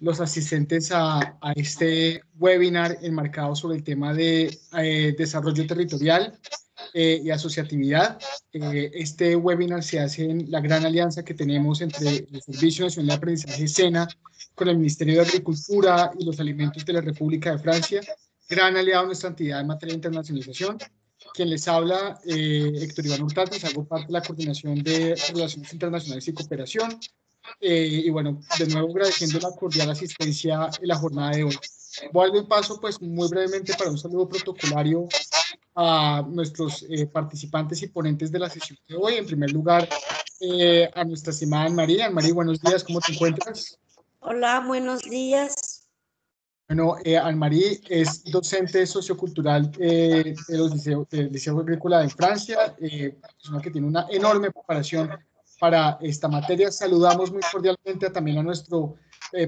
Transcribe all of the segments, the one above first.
los asistentes a este webinar enmarcado sobre el tema de desarrollo territorial y asociatividad. Este webinar se hace en la gran alianza que tenemos entre el Servicio Nacional de Aprendizaje SENA con el Ministerio de Agricultura y los Alimentos de la República de Francia, gran aliado de nuestra entidad en materia de internacionalización. Quien les habla, Héctor Iván Hurtado, hago parte de la Coordinación de Relaciones Internacionales y Cooperación. Y bueno, de nuevo agradeciendo la cordial asistencia en la jornada de hoy. Voy a dar un paso, pues, muy brevemente para un saludo protocolario a nuestros participantes y ponentes de la sesión de hoy. En primer lugar, a nuestra estimada Anne-Marie. Anne-Marie, buenos días, ¿cómo te encuentras? Hola, buenos días. Bueno, Anne-Marie es docente sociocultural del Liceo Agrícola de Francia, persona que tiene una enorme preparación para esta materia. Saludamos muy cordialmente también a nuestro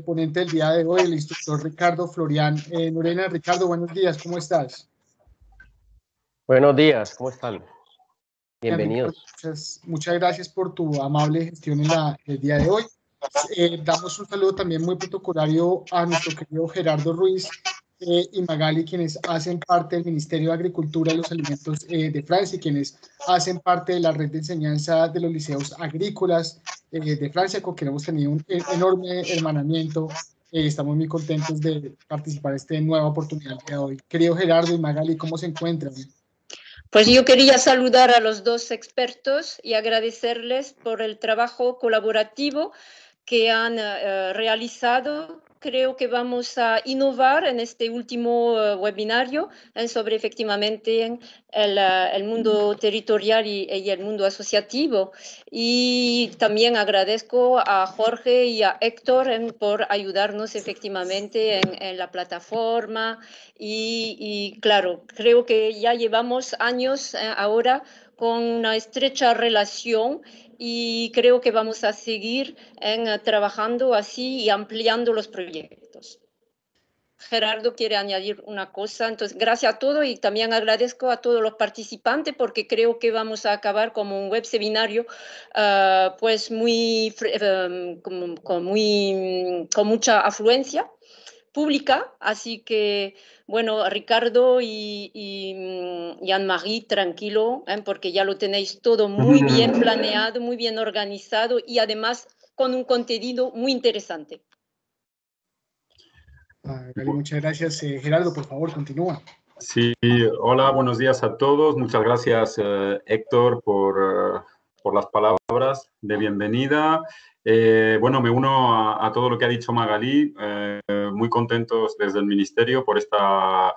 ponente del día de hoy, el instructor Ricardo Florian Norena. Ricardo, buenos días, ¿cómo estás? Buenos días, ¿cómo están? Bienvenidos. Ricardo, muchas gracias por tu amable gestión en el día de hoy. Damos un saludo también muy protocolario a nuestro querido Gerardo Ruiz y Magali, quienes hacen parte del Ministerio de Agricultura y los Alimentos de Francia y quienes hacen parte de la red de enseñanza de los liceos agrícolas de Francia, con quien hemos tenido un enorme hermanamiento. Estamos muy contentos de participar en esta nueva oportunidad de hoy. Querido Gerardo y Magali, ¿cómo se encuentran? Pues yo quería saludar a los dos expertos y agradecerles por el trabajo colaborativo que han realizado. Creo que vamos a innovar en este último webinario sobre efectivamente el mundo territorial y el mundo asociativo. Y también agradezco a Jorge y a Héctor por ayudarnos efectivamente en la plataforma. Y claro, creo que ya llevamos años ahora con una estrecha relación y creo que vamos a seguir trabajando así y ampliando los proyectos. Gerardo quiere añadir una cosa, entonces gracias a todos y también agradezco a todos los participantes porque creo que vamos a acabar como un web seminario pues con mucha afluencia pública, así que bueno, Ricardo y Anne-Marie, tranquilo, porque ya lo tenéis todo muy bien planeado, muy bien organizado y además con un contenido muy interesante. Muchas gracias. Gerardo, por favor, continúa. Sí, hola, buenos días a todos. Muchas gracias, Héctor, por las palabras de bienvenida. Bueno, me uno a todo lo que ha dicho Magalí. Muy contentos desde el Ministerio por esta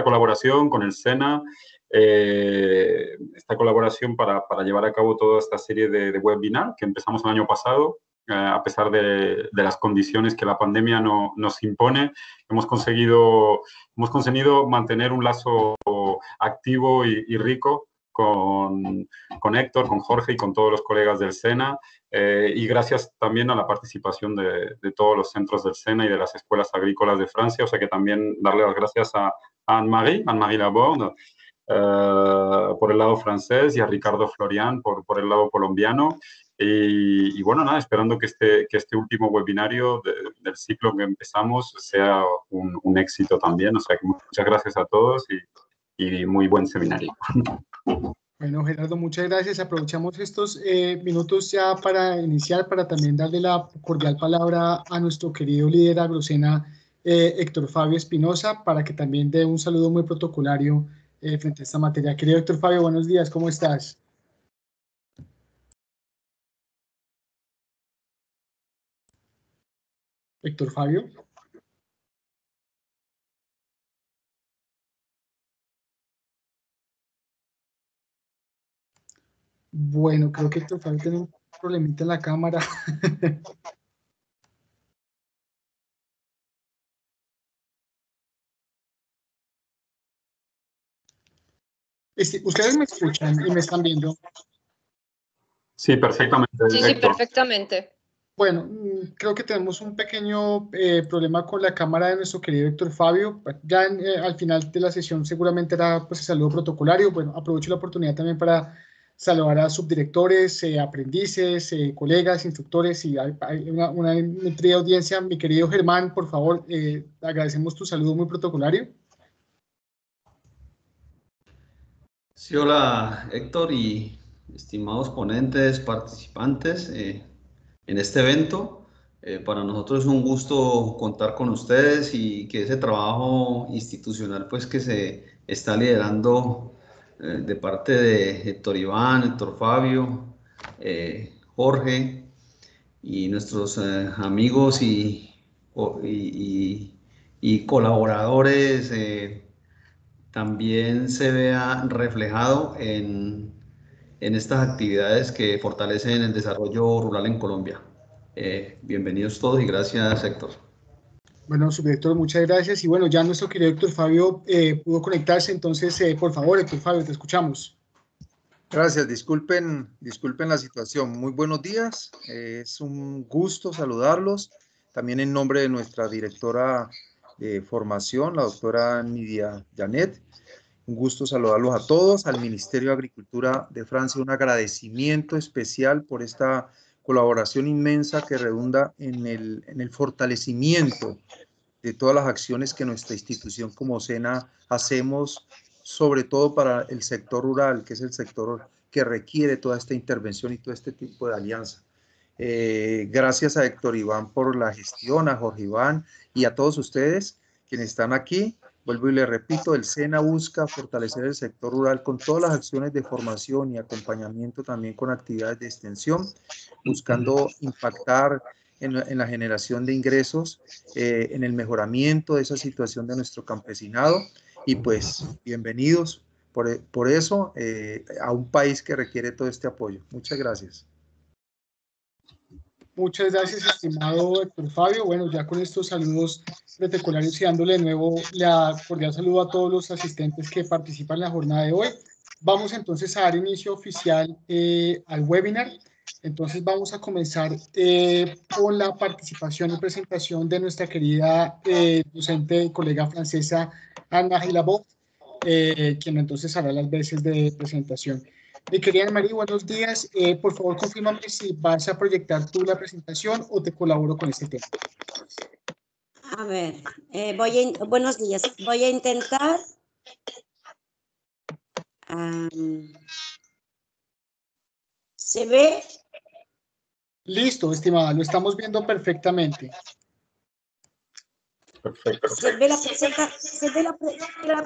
colaboración con el SENA. Esta colaboración para llevar a cabo toda esta serie de webinar que empezamos el año pasado. A pesar de las condiciones que la pandemia nos impone, hemos conseguido mantener un lazo activo y rico con Héctor, con Jorge y con todos los colegas del SENA, y gracias también a la participación de todos los centros del SENA y de las escuelas agrícolas de Francia, o sea que también darle las gracias a Anne-Marie Laborde, por el lado francés, y a Ricardo Florian por el lado colombiano. Y bueno, nada, esperando que este último webinario del ciclo que empezamos sea un éxito también. O sea, que muchas gracias a todos y muy buen seminario. Bueno, Gerardo, muchas gracias. Aprovechamos estos minutos ya para iniciar, para también darle la cordial palabra a nuestro querido líder agrosena, Héctor Fabio Espinosa, para que también dé un saludo muy protocolario frente a esta materia. Querido Héctor Fabio, buenos días, ¿cómo estás? Héctor Fabio. Bueno, creo que Héctor Fabio tiene un problemita en la cámara. ¿Ustedes me escuchan y me están viendo? Sí, perfectamente. Sí, sí, perfectamente. Bueno, creo que tenemos un pequeño problema con la cámara de nuestro querido Héctor Fabio. Ya al final de la sesión seguramente era pues el saludo protocolario. Bueno, aprovecho la oportunidad también para saludar a subdirectores, aprendices, colegas, instructores y hay una nutrida audiencia. Mi querido Germán, por favor, agradecemos tu saludo muy protocolario. Sí, hola Héctor y estimados ponentes, participantes en este evento. Para nosotros es un gusto contar con ustedes y que ese trabajo institucional pues que se está liderando de parte de Héctor Iván, Héctor Fabio, Jorge y nuestros amigos y colaboradores también se vea reflejado en estas actividades que fortalecen el desarrollo rural en Colombia. Bienvenidos todos y gracias, Héctor. Bueno, subdirector, muchas gracias. Y bueno, ya nuestro querido Héctor Fabio pudo conectarse, entonces, por favor, Héctor Fabio, te escuchamos. Gracias, disculpen la situación. Muy buenos días, es un gusto saludarlos. También en nombre de nuestra directora de formación, la doctora Nidia Janet. Un gusto saludarlos a todos, al Ministerio de Agricultura de Francia, un agradecimiento especial por esta colaboración inmensa que redunda en el fortalecimiento de todas las acciones que nuestra institución como SENA hacemos, sobre todo para el sector rural, que es el sector que requiere toda esta intervención y todo este tipo de alianza. Gracias a Héctor Iván por la gestión, a Jorge Iván y a todos ustedes quienes están aquí. Vuelvo y les repito, el SENA busca fortalecer el sector rural con todas las acciones de formación y acompañamiento, también con actividades de extensión, buscando impactar en la generación de ingresos, en el mejoramiento de esa situación de nuestro campesinado. Y pues, bienvenidos por eso a un país que requiere todo este apoyo. Muchas gracias. Muchas gracias, estimado Héctor Fabio. Bueno, ya con estos saludos protocolares y dándole de nuevo la cordial saludo a todos los asistentes que participan en la jornada de hoy. Vamos entonces a dar inicio oficial al webinar. Entonces vamos a comenzar con la participación y presentación de nuestra querida docente y colega francesa Anna Gilabot, quien entonces hará las veces de presentación. Mi querida María, buenos días. Por favor, confírmame si vas a proyectar tú la presentación o te colaboro con este tema. A ver, buenos días. Voy a intentar. ¿Se ve? Listo, estimada, lo estamos viendo perfectamente. Perfecto. ¿Se ve la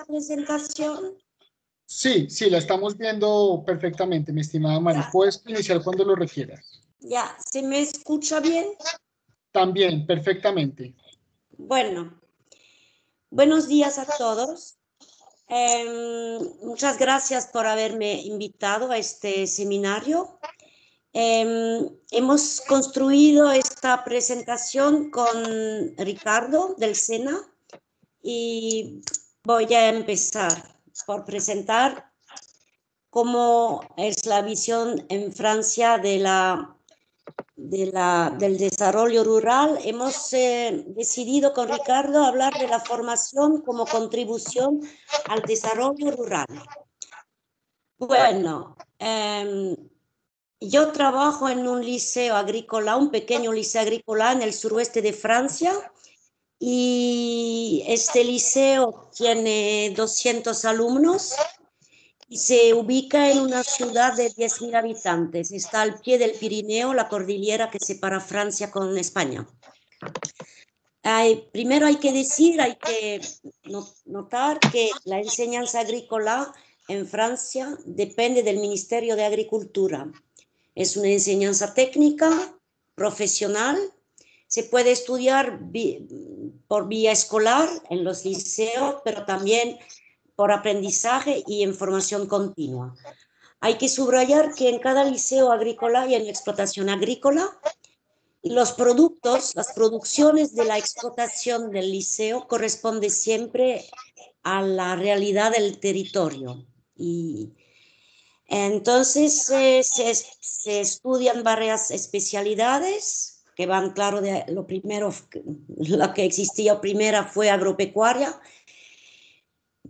presentación? Sí, la estamos viendo perfectamente, mi estimada Mari. Puedes iniciar cuando lo requieras. Ya, ¿se me escucha bien? También, perfectamente. Bueno, buenos días a todos. Muchas gracias por haberme invitado a este seminario. Hemos construido esta presentación con Ricardo del SENA y voy a empezar por presentar cómo es la visión en Francia del desarrollo rural. Hemos decidido con Ricardo hablar de la formación como contribución al desarrollo rural. Bueno, yo trabajo en un liceo agrícola, un pequeño liceo agrícola en el suroeste de Francia, y este liceo tiene 200 alumnos y se ubica en una ciudad de 10.000 habitantes. Está al pie del Pirineo, la cordillera que separa Francia con España. Primero hay que notar que la enseñanza agrícola en Francia depende del Ministerio de Agricultura. Es una enseñanza técnica, profesional. Se puede estudiar por vía escolar en los liceos, pero también por aprendizaje y en formación continua. Hay que subrayar que en cada liceo agrícola y en explotación agrícola, los productos, las producciones de la explotación del liceo corresponden siempre a la realidad del territorio. Y entonces se estudian varias especialidades que van, claro, de lo primero, la que existía primera fue agropecuaria,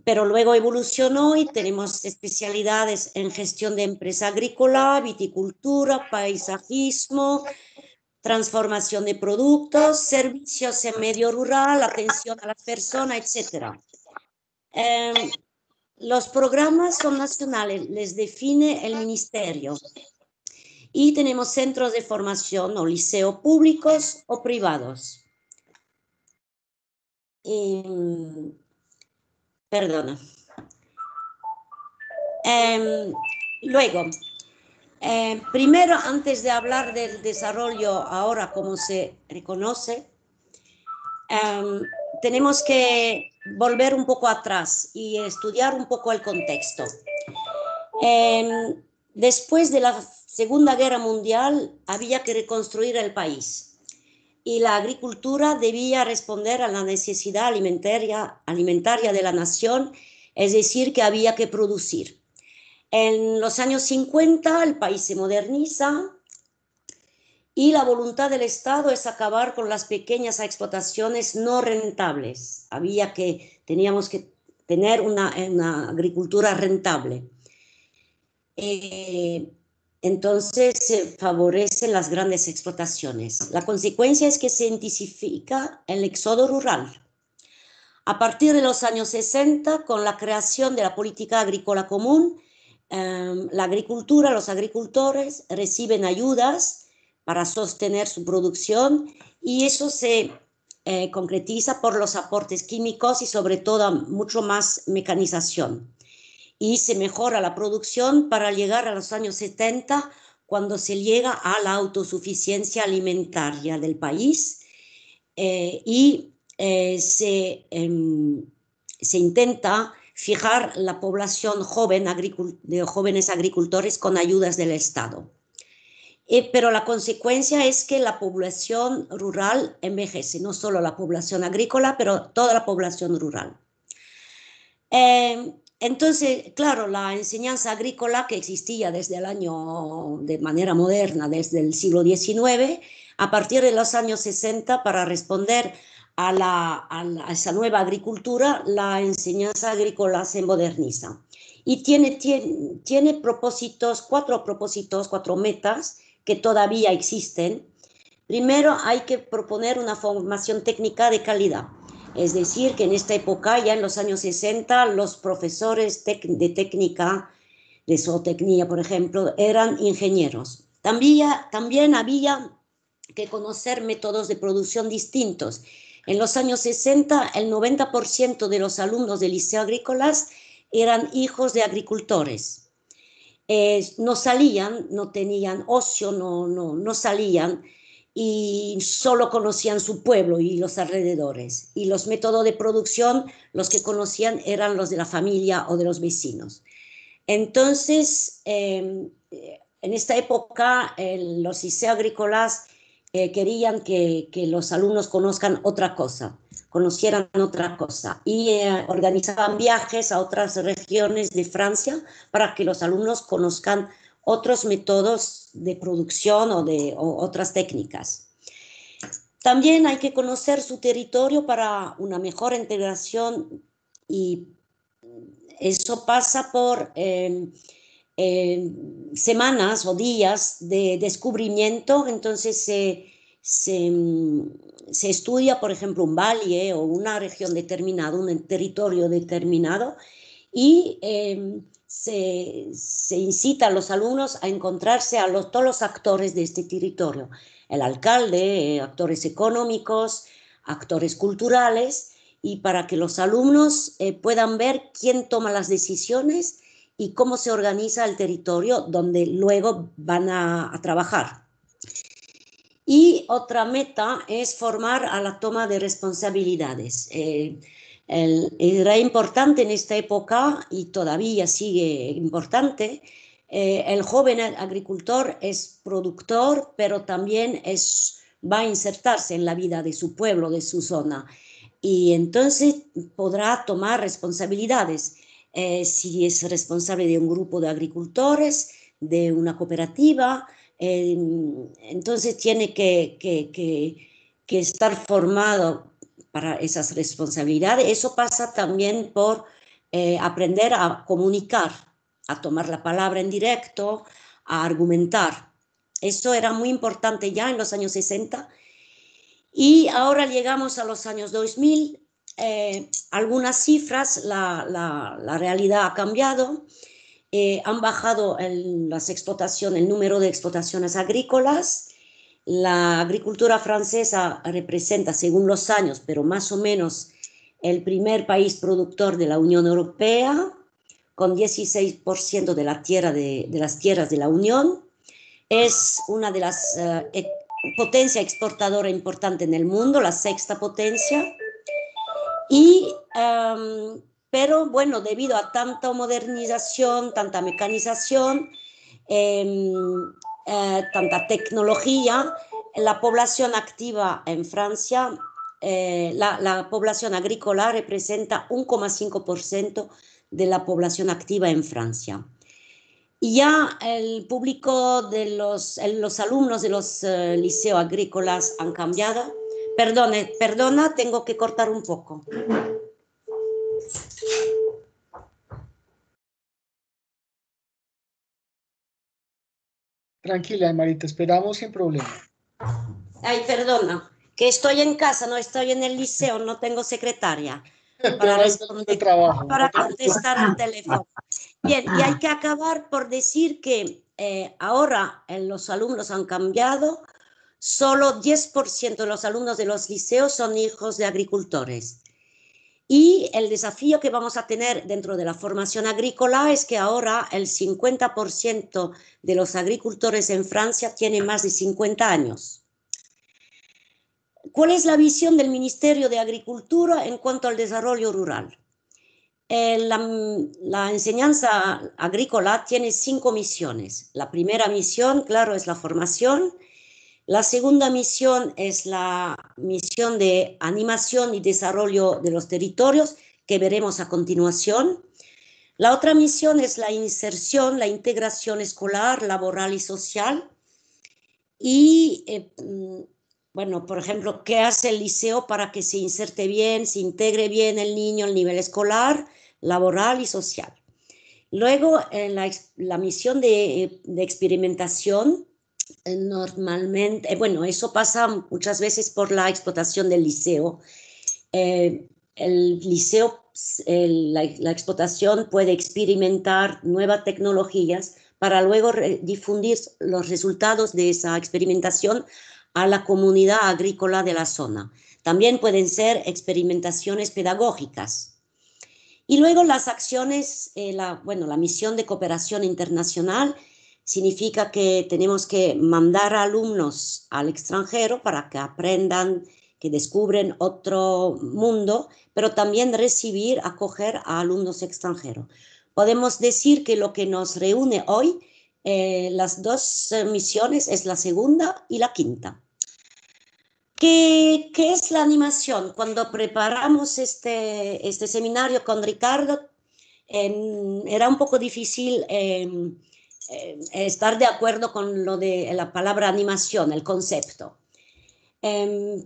pero luego evolucionó y tenemos especialidades en gestión de empresa agrícola, viticultura, paisajismo, transformación de productos, servicios en medio rural, atención a las personas, etc. Los programas son nacionales, les define el ministerio. Y tenemos centros de formación o liceos públicos o privados. Perdona. Luego, primero, antes de hablar del desarrollo ahora como se reconoce, tenemos que volver un poco atrás y estudiar un poco el contexto. Después de la Segunda Guerra Mundial había que reconstruir el país y la agricultura debía responder a la necesidad alimentaria de la nación, es decir, que había que producir. En los años 50 el país se moderniza y la voluntad del Estado es acabar con las pequeñas explotaciones no rentables. Teníamos que tener una agricultura rentable. Entonces se favorecen las grandes explotaciones. La consecuencia es que se intensifica el éxodo rural. A partir de los años 60, con la creación de la política agrícola común, la agricultura, los agricultores reciben ayudas para sostener su producción y eso se concretiza por los aportes químicos y sobre todo mucho más mecanización. Y se mejora la producción para llegar a los años 70, cuando se llega a la autosuficiencia alimentaria del país y se intenta fijar la población joven de jóvenes agricultores con ayudas del Estado. Pero la consecuencia es que la población rural envejece, no solo la población agrícola, pero toda la población rural. Entonces, claro, la enseñanza agrícola que existía desde el año, de manera moderna, desde el siglo XIX, a partir de los años 60, para responder a esa nueva agricultura, la enseñanza agrícola se moderniza. Y tiene propósitos, cuatro metas que todavía existen. Primero, hay que proponer una formación técnica de calidad. Es decir, que en esta época, ya en los años 60, los profesores de técnica, de zootecnia, por ejemplo, eran ingenieros. También había que conocer métodos de producción distintos. En los años 60, el 90% de los alumnos de liceo agrícolas eran hijos de agricultores. No salían, no tenían ocio, no salían, y solo conocían su pueblo y los alrededores. Y los métodos de producción, los que conocían eran los de la familia o de los vecinos. Entonces, en esta época, los liceos agrícolas querían que los alumnos conozcan otra cosa, conocieran otra cosa. Y organizaban viajes a otras regiones de Francia para que los alumnos conozcan otros métodos de producción o otras técnicas. También hay que conocer su territorio para una mejor integración y eso pasa por semanas o días de descubrimiento. Entonces se estudia, por ejemplo, un valle o una región determinada, un territorio determinado y se incita a los alumnos a encontrarse a todos los actores de este territorio, el alcalde, actores económicos, actores culturales, y para que los alumnos puedan ver quién toma las decisiones y cómo se organiza el territorio donde luego van a trabajar. Y otra meta es formar a la toma de responsabilidades. Era importante en esta época y todavía sigue importante. El joven agricultor es productor, pero también va a insertarse en la vida de su pueblo, de su zona. Y entonces podrá tomar responsabilidades. Si es responsable de un grupo de agricultores, de una cooperativa, entonces tiene que estar formado para esas responsabilidades. Eso pasa también por aprender a comunicar, a tomar la palabra en directo, a argumentar. Eso era muy importante ya en los años 60 y ahora llegamos a los años 2000. Algunas cifras, la realidad ha cambiado. Han bajado el número de explotaciones agrícolas. La agricultura francesa representa, según los años, pero más o menos el primer país productor de la Unión Europea, con 16% de las tierras de la Unión. Es una de las potencias exportadoras importantes en el mundo, la sexta potencia. Pero bueno, debido a tanta modernización, tanta mecanización, tanta tecnología, la población activa en Francia, la población agrícola representa 1,5% de la población activa en Francia. Y ya el público de los alumnos de los liceos agrícolas han cambiado. Perdona, tengo que cortar un poco. Tranquila, Marita, esperamos sin problema. Ay, perdona, que estoy en casa, no estoy en el liceo, no tengo secretaria para contestar al teléfono. Bien, y hay que acabar por decir que ahora los alumnos han cambiado. Solo 10% de los alumnos de los liceos son hijos de agricultores. Y el desafío que vamos a tener dentro de la formación agrícola es que ahora el 50% de los agricultores en Francia tienen más de 50 años. ¿Cuál es la visión del Ministerio de Agricultura en cuanto al desarrollo rural? La enseñanza agrícola tiene 5 misiones. La primera misión, claro, es la formación. La segunda misión es la misión de animación y desarrollo de los territorios, que veremos a continuación. La otra misión es la inserción, la integración escolar, laboral y social. Y, bueno, por ejemplo, ¿qué hace el liceo para que se inserte bien, se integre bien el niño al nivel escolar, laboral y social? Luego, la misión de experimentación. Normalmente, bueno, eso pasa muchas veces por la explotación del liceo. El liceo, la explotación puede experimentar nuevas tecnologías para luego difundir los resultados de esa experimentación a la comunidad agrícola de la zona. También pueden ser experimentaciones pedagógicas. Y luego las acciones, la misión de cooperación internacional significa que tenemos que mandar a alumnos al extranjero para que aprendan, que descubren otro mundo, pero también recibir, acoger a alumnos extranjeros. Podemos decir que lo que nos reúne hoy, las 2 misiones, es la segunda y la quinta. ¿Qué es la animación? Cuando preparamos este seminario con Ricardo, era un poco difícil estar de acuerdo con lo de la palabra animación, el concepto.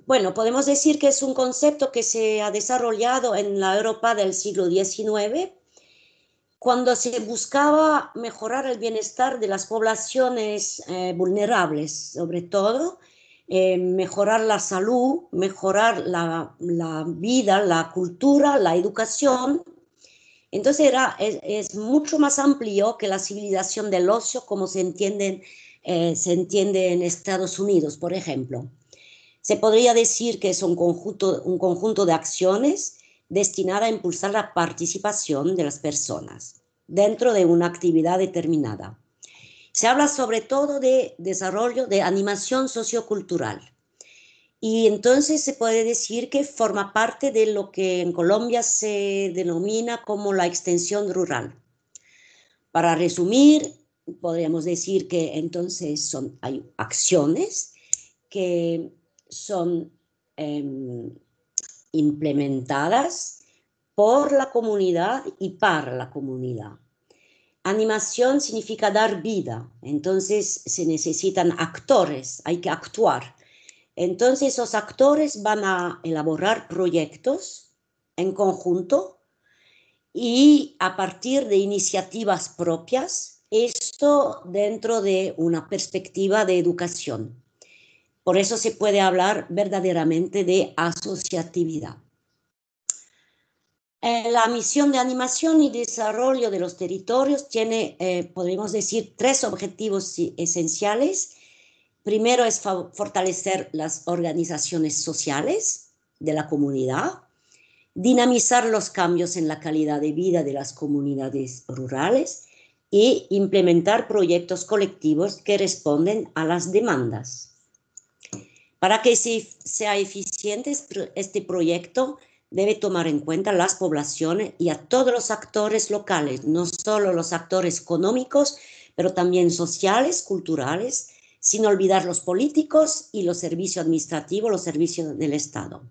Bueno, podemos decir que es un concepto que se ha desarrollado en la Europa del siglo XIX, cuando se buscaba mejorar el bienestar de las poblaciones vulnerables, sobre todo, mejorar la salud, mejorar la vida, la cultura, la educación. Entonces es mucho más amplio que la civilización del ocio como se entiende en Estados Unidos, por ejemplo. Se podría decir que es un conjunto de acciones destinada a impulsar la participación de las personas dentro de una actividad determinada. Se habla sobre todo de desarrollo de animación sociocultural. Y entonces se puede decir que forma parte de lo que en Colombia se denomina como la extensión rural. Para resumir, podríamos decir que entonces hay acciones que son implementadas por la comunidad y para la comunidad. Animación significa dar vida, entonces se necesitan actores, hay que actuar. Entonces esos actores van a elaborar proyectos en conjunto y a partir de iniciativas propias, esto dentro de una perspectiva de educación. Por eso se puede hablar verdaderamente de asociatividad. La misión de animación y desarrollo de los territorios tiene, podríamos decir, 3 objetivos esenciales. Primero es fortalecer las organizaciones sociales de la comunidad, dinamizar los cambios en la calidad de vida de las comunidades rurales y implementar proyectos colectivos que responden a las demandas. Para que sea eficiente este proyecto, debe tomar en cuenta las poblaciones y a todos los actores locales, no solo los actores económicos, pero también sociales, culturales, sin olvidar los políticos y los servicios administrativos, los servicios del Estado.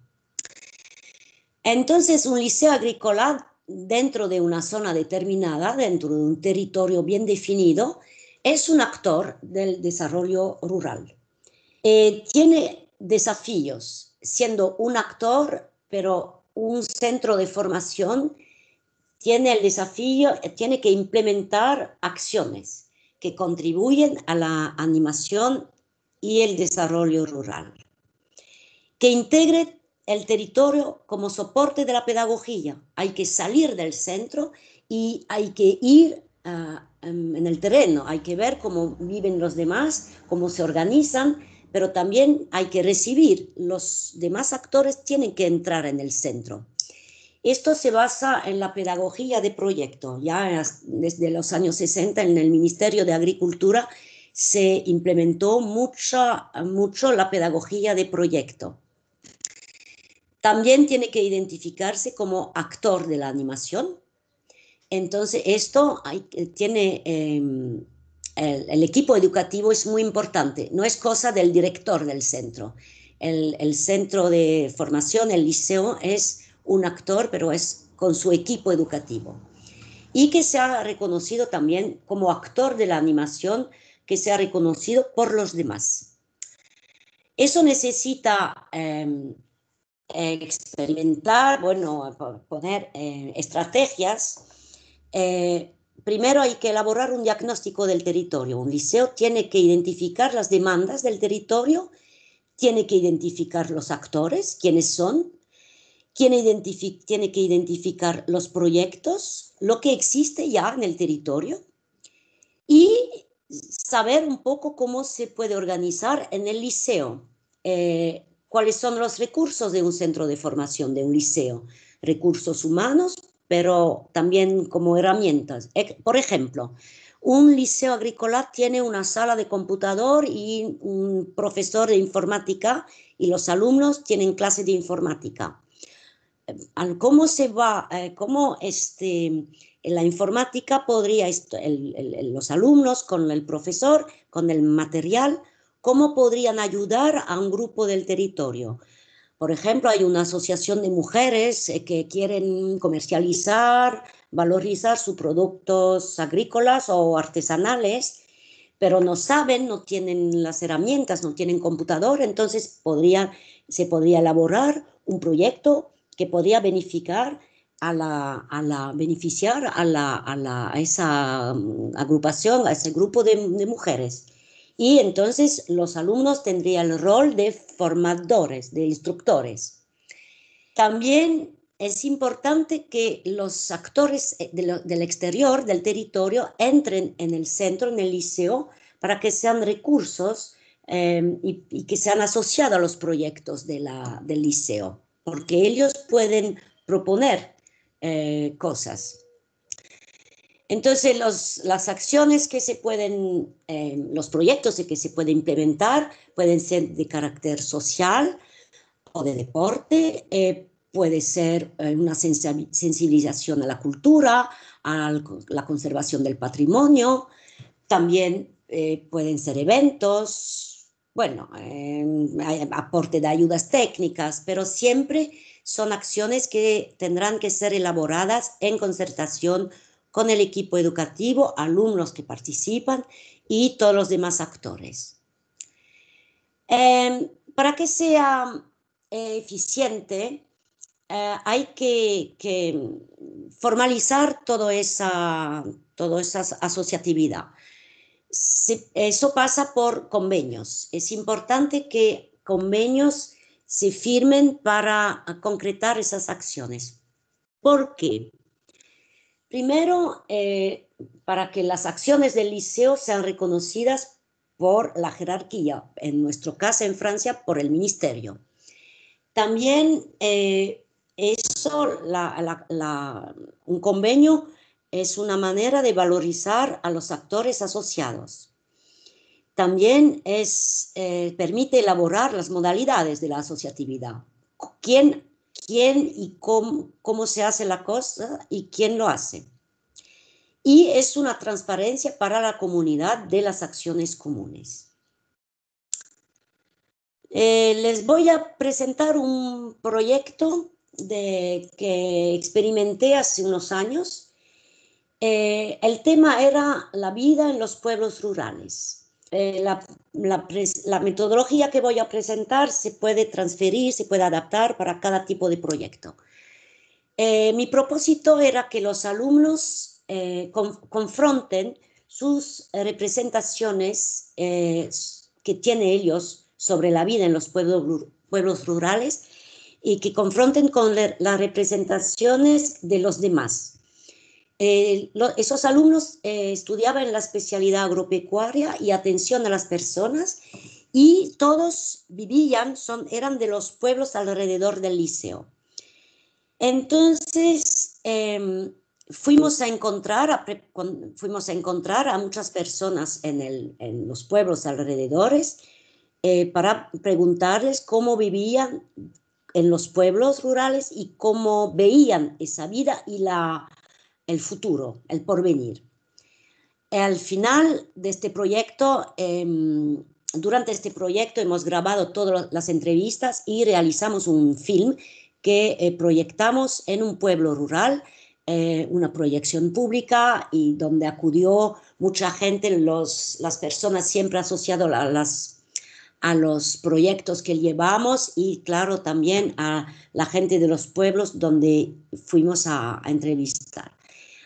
Entonces, un liceo agrícola dentro de una zona determinada, dentro de un territorio bien definido, es un actor del desarrollo rural. Tiene desafíos, siendo un actor, pero un centro de formación tiene el desafío, tiene que implementar acciones que contribuyen a la animación y el desarrollo rural, que integre el territorio como soporte de la pedagogía. Hay que salir del centro y hay que ir en el terreno, hay que ver cómo viven los demás, cómo se organizan, pero también hay que recibir, los demás actores tienen que entrar en el centro. Esto se basa en la pedagogía de proyecto. Ya desde los años 60 en el Ministerio de Agricultura se implementó mucho la pedagogía de proyecto. También tiene que identificarse como actor de la animación. Entonces esto tiene... El equipo educativo es muy importante, no es cosa del director del centro. El centro de formación, el liceo, es un actor, pero es con su equipo educativo. Y que sea reconocido también como actor de la animación, que sea reconocido por los demás. Eso necesita experimentar, bueno, poner estrategias. Primero hay que elaborar un diagnóstico del territorio. Un liceo tiene que identificar las demandas del territorio, tiene que identificar los actores, quiénes son, tiene que identificar los proyectos, lo que existe ya en el territorio y saber un poco cómo se puede organizar en el liceo. Cuáles son los recursos de un centro de formación, de un liceo. Recursos humanos, pero también como herramientas. Por ejemplo, un liceo agrícola tiene una sala de computador y un profesor de informática y los alumnos tienen clase de informática. ¿Cómo se va, la informática podría, los alumnos con el profesor, con el material, cómo podrían ayudar a un grupo del territorio? Por ejemplo, hay una asociación de mujeres que quieren comercializar, valorizar sus productos agrícolas o artesanales, pero no saben, no tienen las herramientas, no tienen computador, entonces se podría elaborar un proyecto que podría beneficiar a esa agrupación, a ese grupo de mujeres. Y entonces los alumnos tendrían el rol de formadores, de instructores. También es importante que los actores del exterior, del territorio, entren en el centro, en el liceo, para que sean recursos y que sean asociados a los proyectos del liceo, porque ellos pueden proponer cosas. Entonces, las acciones que se pueden, los proyectos que se pueden implementar pueden ser de carácter social o de deporte, puede ser una sensibilización a la cultura, a la conservación del patrimonio, también pueden ser eventos, bueno, hay aporte de ayudas técnicas, pero siempre son acciones que tendrán que ser elaboradas en concertación con el equipo educativo, alumnos que participan y todos los demás actores. Para que sea eficiente, hay que formalizar toda esa asociatividad. Eso pasa por convenios. Es importante que convenios se firmen para concretar esas acciones. ¿Por qué? Primero, para que las acciones del liceo sean reconocidas por la jerarquía, en nuestro caso en Francia, por el ministerio. También un convenio es una manera de valorizar a los actores asociados. También permite elaborar las modalidades de la asociatividad. ¿Quién y cómo se hace la cosa y quién lo hace? Y es una transparencia para la comunidad de las acciones comunes. Les voy a presentar un proyecto que experimenté hace unos años. El tema era la vida en los pueblos rurales. La metodología que voy a presentar se puede transferir, se puede adaptar para cada tipo de proyecto. Mi propósito era que los alumnos confronten sus representaciones que tienen ellos sobre la vida en los pueblos rurales y que confronten con las representaciones de los demás. Esos alumnos estudiaban la especialidad agropecuaria y atención a las personas y todos eran de los pueblos alrededor del liceo. Entonces, fuimos a encontrar a muchas personas en los pueblos alrededores para preguntarles cómo vivían en los pueblos rurales y cómo veían esa vida y el futuro, el porvenir. Al final de este proyecto, durante este proyecto hemos grabado todas las entrevistas y realizamos un film que proyectamos en un pueblo rural, una proyección pública y donde acudió mucha gente, las personas siempre asociadas a los proyectos que llevamos y claro también a la gente de los pueblos donde fuimos a entrevistar.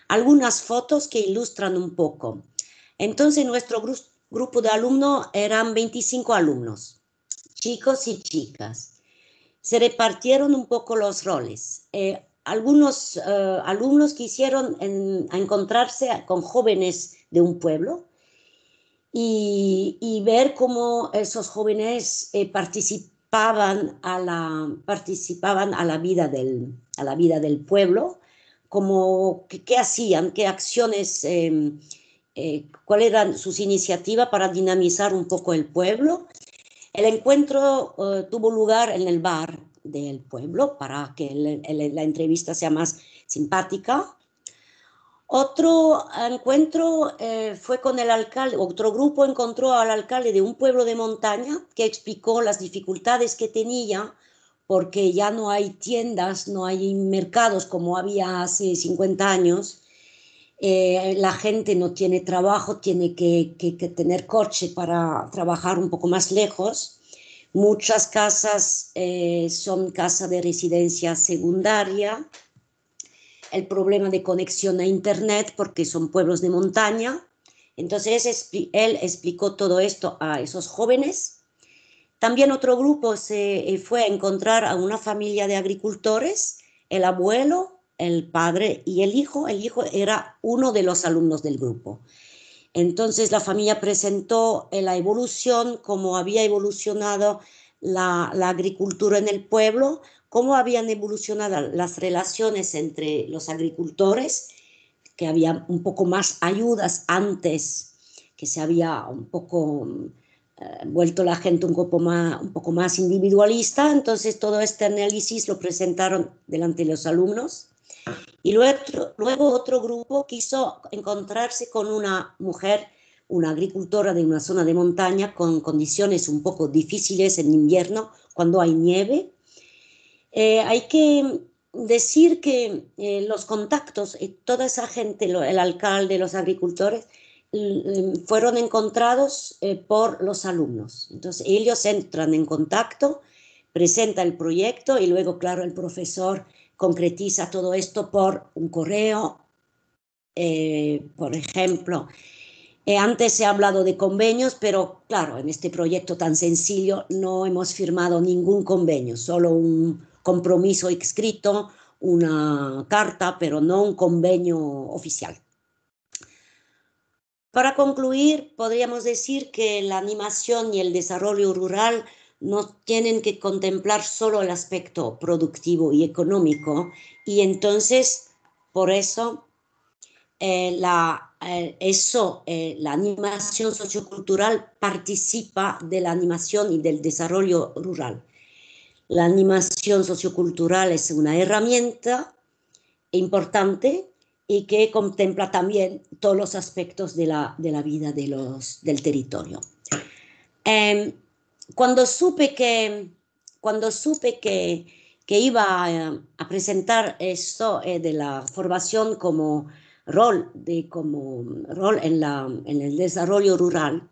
Algunas fotos que ilustran un poco. Entonces nuestro grupo de alumnos eran 25 alumnos, chicos y chicas. Se repartieron un poco los roles. Algunos alumnos quisieron encontrarse con jóvenes de un pueblo y ver cómo esos jóvenes participaban a la vida del pueblo, qué hacían, qué acciones, cuáles eran sus iniciativas para dinamizar un poco el pueblo. El encuentro tuvo lugar en el bar del pueblo para que la entrevista sea más simpática. Otro encuentro fue con el alcalde. Otro grupo encontró al alcalde de un pueblo de montaña que explicó las dificultades que tenía porque ya no hay tiendas, no hay mercados como había hace 50 años. La gente no tiene trabajo, tiene que tener coche para trabajar un poco más lejos. Muchas casas son casas de residencia secundaria. El problema de conexión a internet porque son pueblos de montaña. Entonces él explicó todo esto a esos jóvenes. También otro grupo se fue a encontrar a una familia de agricultores, el abuelo, el padre y el hijo. El hijo era uno de los alumnos del grupo. Entonces la familia presentó la evolución, cómo había evolucionado la agricultura en el pueblo, cómo habían evolucionado las relaciones entre los agricultores, que había un poco más ayudas antes, que se había un poco vuelto la gente un poco más individualista. Entonces todo este análisis lo presentaron delante de los alumnos. Y luego otro grupo quiso encontrarse con una mujer, una agricultora de una zona de montaña con condiciones un poco difíciles en invierno, cuando hay nieve. Hay que decir que los contactos, toda esa gente, el alcalde, los agricultores, fueron encontrados por los alumnos. Entonces ellos entran en contacto presenta el proyecto y luego, claro, el profesor concretiza todo esto por un correo. Por ejemplo, antes se ha hablado de convenios, pero claro, en este proyecto tan sencillo no hemos firmado ningún convenio, solo un compromiso escrito, una carta, pero no un convenio oficial. Para concluir, podríamos decir que la animación y el desarrollo rural no tienen que contemplar solo el aspecto productivo y económico, y entonces, por eso, la animación sociocultural participa de la animación y del desarrollo rural. La animación sociocultural es una herramienta importante y que contempla también todos los aspectos de la vida del territorio. Cuando supe que iba a presentar esto de la formación como rol en el desarrollo rural,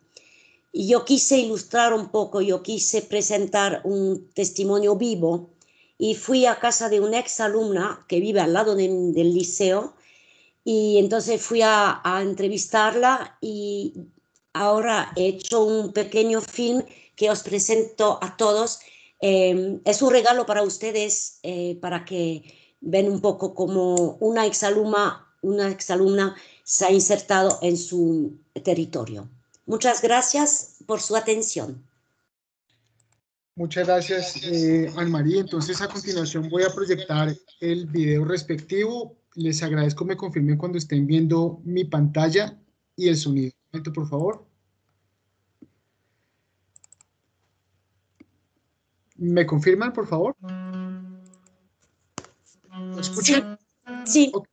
y yo quise ilustrar un poco, yo quise presentar un testimonio vivo y fui a casa de una exalumna que vive al lado del liceo, y entonces fui a entrevistarla, y ahora he hecho un pequeño film que os presento a todos. Es un regalo para ustedes, para que ven un poco cómo una exalumna se ha insertado en su territorio. Muchas gracias por su atención. Muchas gracias, Anne-Marie. Entonces, a continuación voy a proyectar el video respectivo. Les agradezco me confirmen cuando estén viendo mi pantalla y el sonido. Un momento, por favor. ¿Me confirman, por favor? ¿Lo escuchan? Sí. Okay.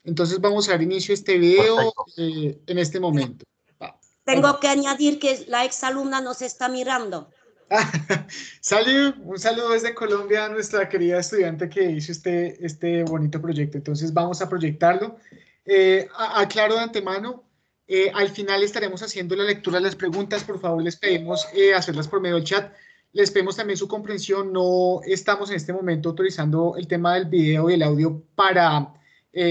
Entonces vamos a dar inicio a este video en este momento. Tengo que añadir que la exalumna nos está mirando. Un saludo desde Colombia a nuestra querida estudiante que hizo este bonito proyecto. Entonces vamos a proyectarlo. Aclaro de antemano, al final estaremos haciendo la lectura de las preguntas. Por favor, les pedimos hacerlas por medio del chat. Les pedimos también su comprensión. No estamos en este momento autorizando el tema del video y el audio para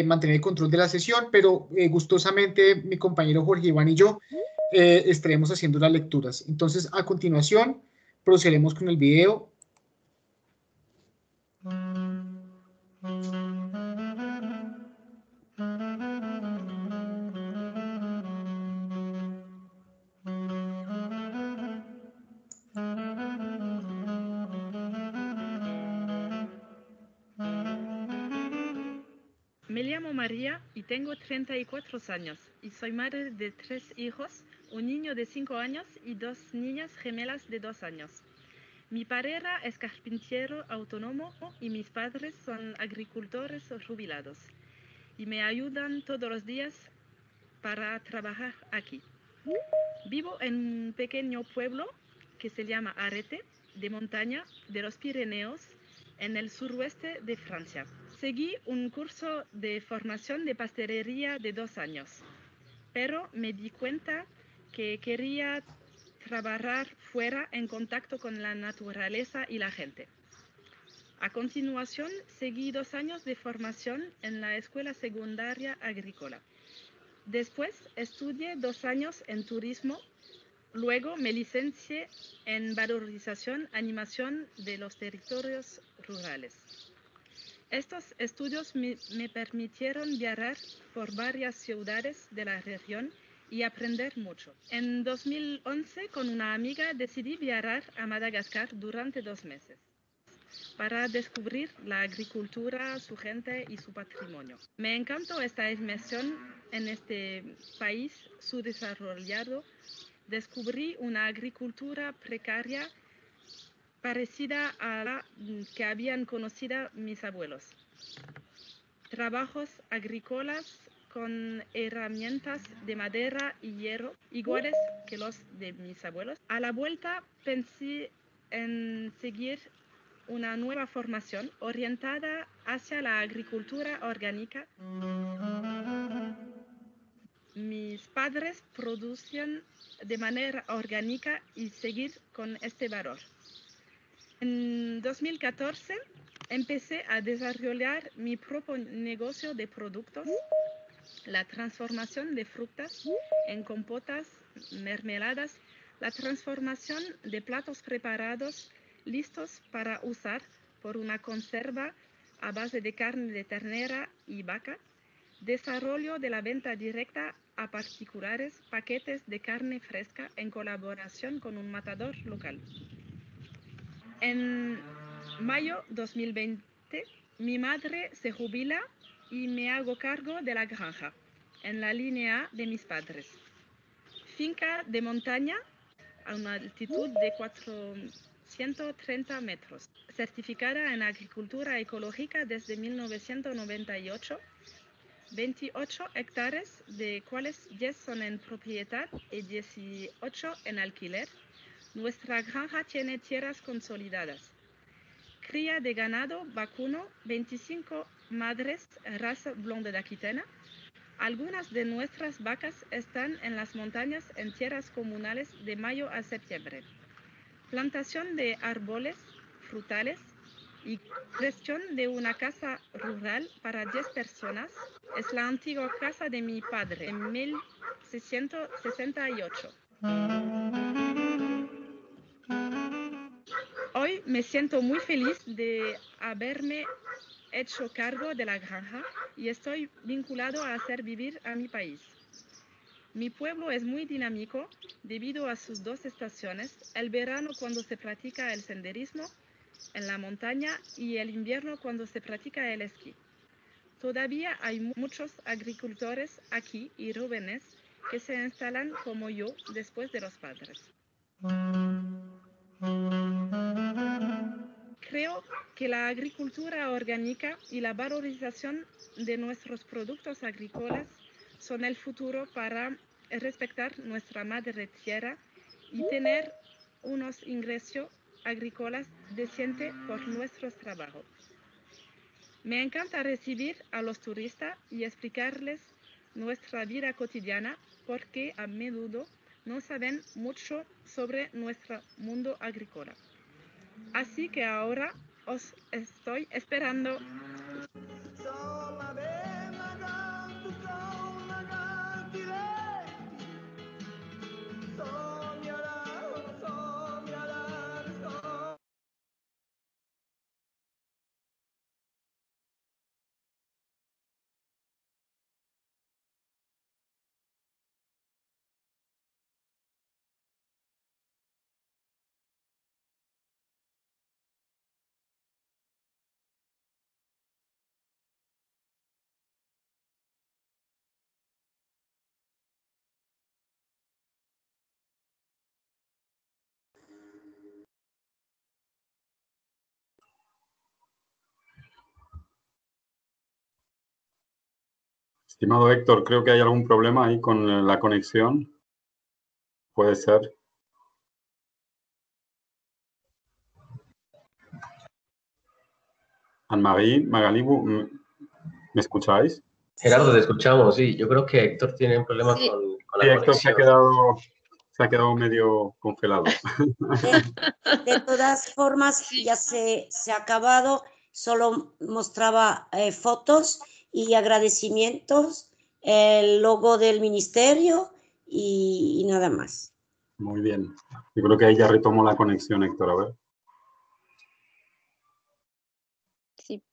mantener el control de la sesión, pero gustosamente mi compañero Jorge Iván y yo estaremos haciendo las lecturas. Entonces, a continuación, procederemos con el video. Me llamo María y tengo 34 años y soy madre de 3 hijos, un niño de 5 años y 2 niñas gemelas de 2 años. Mi pareja es carpintero autónomo y mis padres son agricultores jubilados y me ayudan todos los días para trabajar aquí. Vivo en un pequeño pueblo que se llama Arete, de montaña de los Pirineos, en el suroeste de Francia. Seguí un curso de formación de pastelería de 2 años, pero me di cuenta que quería trabajar fuera en contacto con la naturaleza y la gente. A continuación, seguí 2 años de formación en la escuela secundaria agrícola. Después estudié 2 años en turismo. Luego me licencié en valorización, animación de los territorios rurales. Estos estudios me permitieron viajar por varias ciudades de la región y aprender mucho. En 2011, con una amiga, decidí viajar a Madagascar durante 2 meses para descubrir la agricultura, su gente y su patrimonio. Me encantó esta inmersión en este país subdesarrollado. Descubrí una agricultura precaria parecida a la que habían conocido mis abuelos. Trabajos agrícolas con herramientas de madera y hierro iguales que los de mis abuelos. A la vuelta pensé en seguir una nueva formación orientada hacia la agricultura orgánica. Mis padres producían de manera orgánica y seguir con este valor. En 2014 empecé a desarrollar mi propio negocio de productos, la transformación de frutas en compotas, mermeladas, la transformación de platos preparados listos para usar por una conserva a base de carne de ternera y vaca, desarrollo de la venta directa a particulares, paquetes de carne fresca en colaboración con un matador local. En mayo 2020, mi madre se jubila y me hago cargo de la granja, en la línea de mis padres. Finca de montaña a una altitud de 430 metros, certificada en agricultura ecológica desde 1998, 28 hectáreas, de cuales 10 son en propiedad y 18 en alquiler. Nuestra granja tiene tierras consolidadas. Cría de ganado vacuno, 25 madres, raza blonde de Aquitana. Algunas de nuestras vacas están en las montañas en tierras comunales de mayo a septiembre. Plantación de árboles frutales y creación de una casa rural para 10 personas. Es la antigua casa de mi padre en 1668. Hoy me siento muy feliz de haberme hecho cargo de la granja y estoy vinculado a hacer vivir a mi país. Mi pueblo es muy dinámico debido a sus dos estaciones, el verano cuando se practica el senderismo en la montaña y el invierno cuando se practica el esquí. Todavía hay muchos agricultores aquí y jóvenes que se instalan como yo después de los padres. Creo que la agricultura orgánica y la valorización de nuestros productos agrícolas son el futuro para respetar nuestra madre tierra y tener unos ingresos agrícolas decentes por nuestros trabajos. Me encanta recibir a los turistas y explicarles nuestra vida cotidiana porque a menudo no saben mucho sobre nuestro mundo agrícola. Así que ahora os estoy esperando. Estimado Héctor, creo que hay algún problema ahí con la conexión. Puede ser. Anne-Marie, Magali, ¿me escucháis? Gerardo, te escuchamos, sí. Yo creo que Héctor tiene un problema Sí. con Sí, la Héctor conexión. se ha quedado medio congelado. De todas formas, Sí. ya se ha acabado. Solo mostraba fotos y agradecimientos, el logo del ministerio y nada más. Muy bien. Yo creo que ahí ya retomó la conexión, Héctor. A ver. Sí.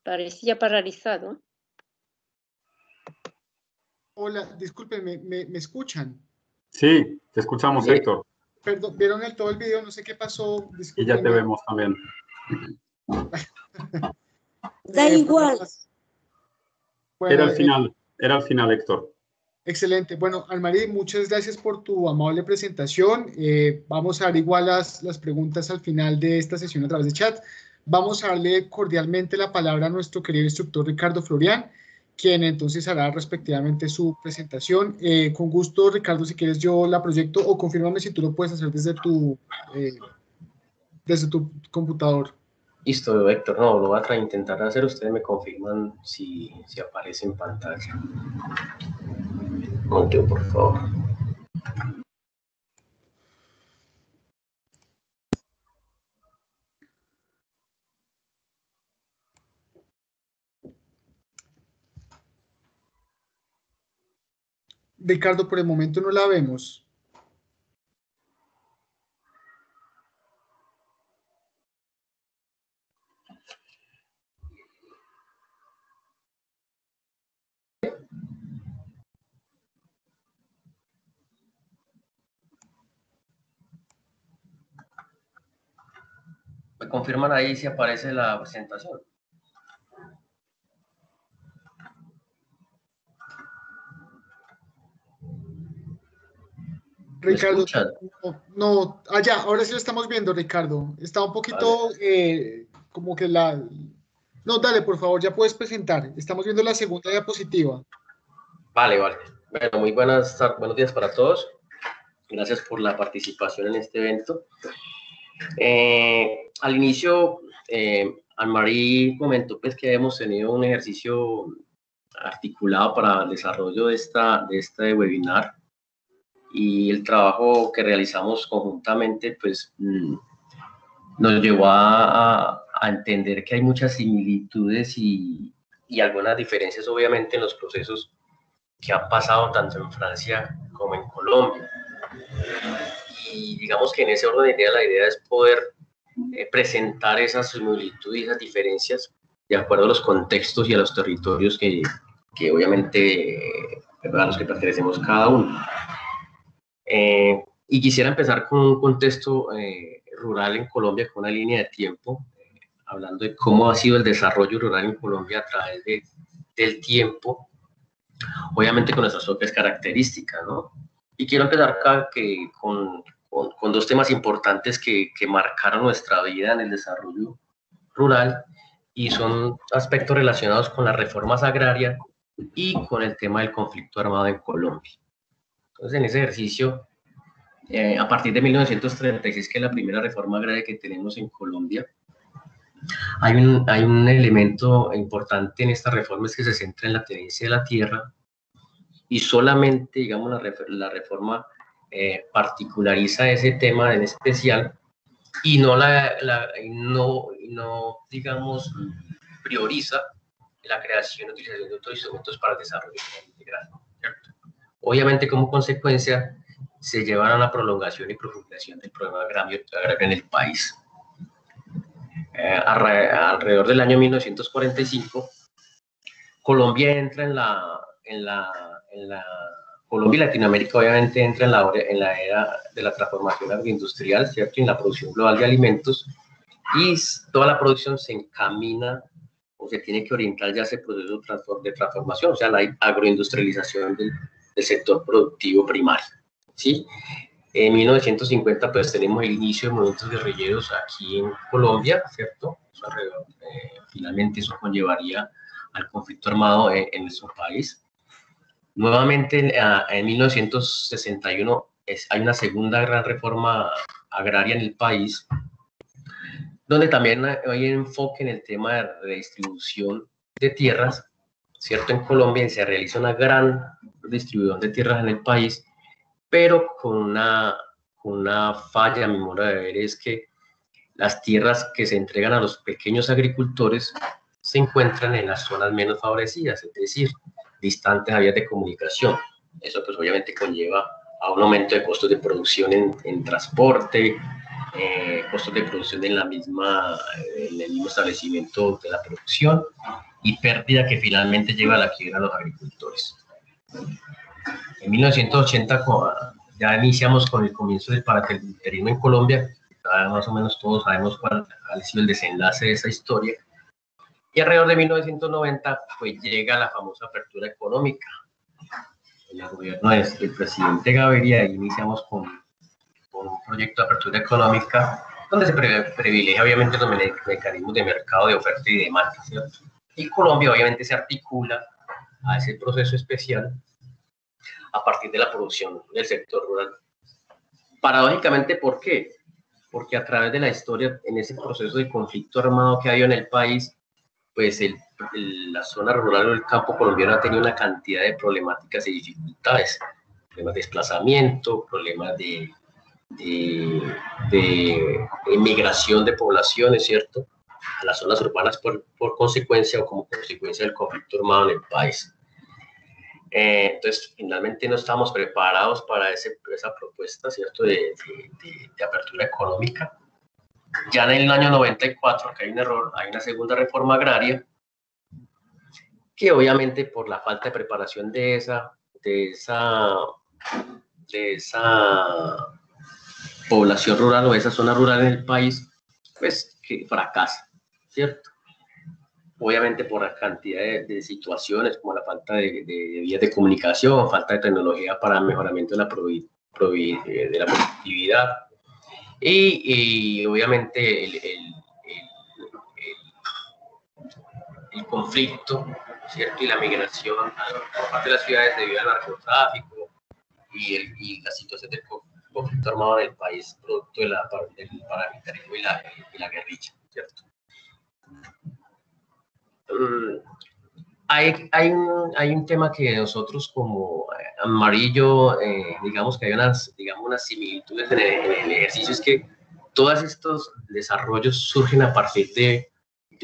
Parecía paralizado. Hola, discúlpenme, ¿me escuchan? Sí, te escuchamos, Sí. Héctor. Perdón, ¿vieron todo el video? No sé qué pasó. Y ya te Discúlpenme. vemos también. Da igual. Bueno, Era al final, Héctor. excelente. Bueno, Anne-Marie, muchas gracias por tu amable presentación. Vamos a dar igual las preguntas al final de esta sesión a través de chat. Vamos a darle cordialmente la palabra a nuestro querido instructor Ricardo Florián, quien entonces hará respectivamente su presentación. Con gusto, Ricardo, si quieres yo la proyecto o confírmame si tú lo puedes hacer desde tu computador. Listo, Héctor. No, lo voy a intentar hacer. Ustedes me confirman si aparece en pantalla. Un momento, por favor. Ricardo, por el momento no la vemos. ¿Me confirman ahí si aparece la presentación? Ricardo, no, allá, ahora sí lo estamos viendo, Ricardo. Está un poquito como que la... No, dale, por favor, ya puedes presentar. Estamos viendo la segunda diapositiva. Vale. Bueno, muy buenos días para todos. Gracias por la participación en este evento. Al inicio, Anne-Marie comentó pues, que hemos tenido un ejercicio articulado para el desarrollo de este webinar, y el trabajo que realizamos conjuntamente pues, nos llevó a entender que hay muchas similitudes y algunas diferencias obviamente en los procesos que han pasado tanto en Francia como en Colombia. Y digamos que en ese orden de ideas la idea es poder presentar esas similitudes y esas diferencias de acuerdo a los contextos y a los territorios que obviamente a los que pertenecemos cada uno. Y quisiera empezar con un contexto rural en Colombia, con una línea de tiempo, hablando de cómo ha sido el desarrollo rural en Colombia a través del tiempo, obviamente con nuestras propias características, ¿no? Y quiero empezar acá con dos temas importantes que marcaron nuestra vida en el desarrollo rural, y son aspectos relacionados con las reformas agrarias y con el tema del conflicto armado en Colombia. Entonces, en ese ejercicio, a partir de 1936, que es la primera reforma agraria que tenemos en Colombia, hay un elemento importante en esta reforma, es que se centra en la tenencia de la tierra, y solamente, digamos, la reforma particulariza ese tema en especial, y no digamos, prioriza la creación y utilización de otros instrumentos para el desarrollo integral, ¿cierto? Obviamente, como consecuencia, se llevará a una prolongación y profundización del problema agrario en el país. Alrededor del año 1945, Colombia entra Colombia y Latinoamérica obviamente entra en la era de la transformación agroindustrial, ¿cierto? Y en la producción global de alimentos, y toda la producción se encamina o se tiene que orientar ya a ese proceso de transformación, o sea, la agroindustrialización del sector productivo primario, ¿sí? En 1950 pues tenemos el inicio de movimientos guerrilleros aquí en Colombia, ¿cierto? Finalmente eso conllevaría al conflicto armado en nuestro país. Nuevamente en 1961 hay una segunda gran reforma agraria en el país, donde también hay enfoque en el tema de redistribución de tierras, ¿cierto? En Colombia se realiza una gran distribución de tierras en el país, pero con una falla, a mi modo de ver, es que las tierras que se entregan a los pequeños agricultores se encuentran en las zonas menos favorecidas, es decir, distantes a vías de comunicación. Eso pues obviamente conlleva a un aumento de costos de producción en transporte, costos de producción en el mismo establecimiento de la producción, y pérdida que finalmente lleva a la quiebra a los agricultores. En 1980 ya iniciamos con el comienzo del paracaidismo en Colombia. Más o menos todos sabemos cuál ha sido el desenlace de esa historia. Y alrededor de 1990 pues llega la famosa apertura económica en el gobierno del presidente Gaviria, y iniciamos con un proyecto de apertura económica donde se privilegia obviamente los mecanismos de mercado de oferta y demanda, ¿cierto? Y Colombia obviamente se articula a ese proceso especial a partir de la producción del sector rural. Paradójicamente, ¿por qué? Porque a través de la historia, en ese proceso de conflicto armado que ha habido en el país, pues la zona rural o el campo colombiano ha tenido una cantidad de problemáticas y dificultades, problemas de desplazamiento, problemas de emigración de poblaciones, ¿cierto?, a las zonas urbanas por consecuencia o como consecuencia del conflicto armado en el país. Entonces, finalmente no estábamos preparados para esa propuesta, ¿cierto?, de apertura económica. Ya en el año 94, que hay un error, hay una segunda reforma agraria, que obviamente por la falta de preparación de esa población rural o esa zona rural en el país, pues que fracasa, ¿cierto? Obviamente por la cantidad de situaciones como la falta de vías de comunicación, falta de tecnología para el mejoramiento de la productividad y obviamente el conflicto, ¿cierto? Y la migración por parte de las ciudades debido al narcotráfico y la situación del conflicto armado en el país producto del paramilitarismo y la guerrilla, ¿cierto? Hay un tema que nosotros como Amarillo, digamos que hay unas similitudes en el ejercicio, es que todos estos desarrollos surgen a partir de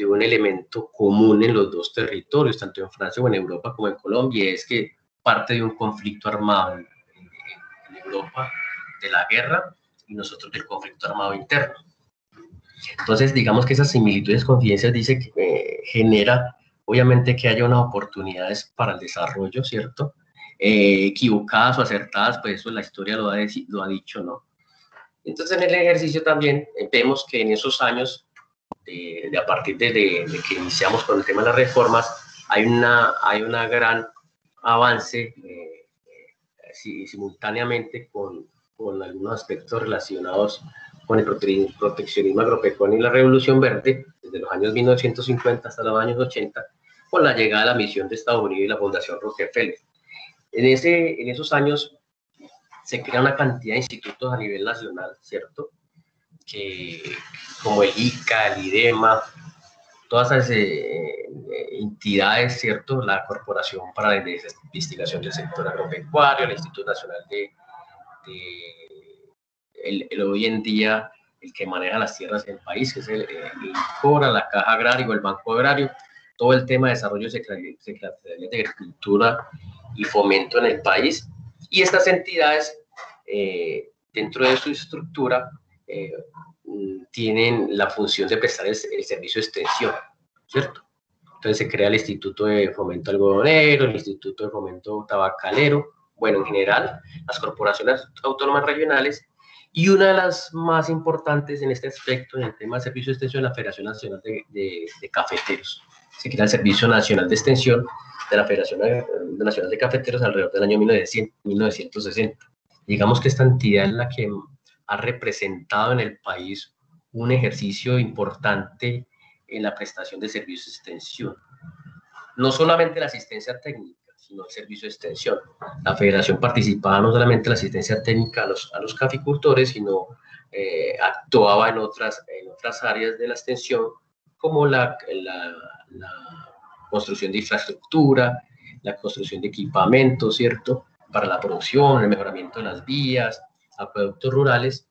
un elemento común en los dos territorios, tanto en Francia como en Europa como en Colombia, y es que parte de un conflicto armado en Europa, de la guerra, y nosotros del conflicto armado interno. Entonces, digamos que esas similitudes, coincidencias, dice que genera, obviamente, que haya unas oportunidades para el desarrollo, ¿cierto? Equivocadas o acertadas, pues eso la historia lo ha dicho, ¿no? Entonces, en el ejercicio también vemos que en esos años, a partir de que iniciamos con el tema de las reformas, hay una gran avance simultáneamente con algunos aspectos relacionados con el proteccionismo agropecuario y la Revolución Verde, desde los años 1950 hasta los años 80, con la llegada de la misión de Estados Unidos y la Fundación Rockefeller. En esos años se crea una cantidad de institutos a nivel nacional, ¿cierto? Como el ICA, el IDEMA, todas esas entidades, ¿cierto? La Corporación para la Investigación del Sector Agropecuario, el Instituto Nacional hoy en día el que maneja las tierras del país, que es el INCORA, la Caja Agraria o el Banco Agrario, todo el tema de desarrollo de agricultura y fomento en el país. Y estas entidades, dentro de su estructura, tienen la función de prestar el servicio de extensión, ¿cierto? Entonces se crea el Instituto de Fomento Algodonero, el Instituto de Fomento Tabacalero, bueno, en general, las corporaciones autónomas regionales, y una de las más importantes en este aspecto, en el tema de servicio de extensión, la Federación Nacional de Cafeteros. Se crea el Servicio Nacional de Extensión de la Federación Nacional de Cafeteros alrededor del año 1960. Digamos que esta entidad es la que ha representado en el país un ejercicio importante en la prestación de servicios de extensión. No solamente la asistencia técnica, sino el servicio de extensión. La federación participaba no solamente en la asistencia técnica a los caficultores, sino actuaba en otras áreas de la extensión, como la construcción de infraestructura, la construcción de equipamientos, ¿cierto?, para la producción, el mejoramiento de las vías, acueductos rurales.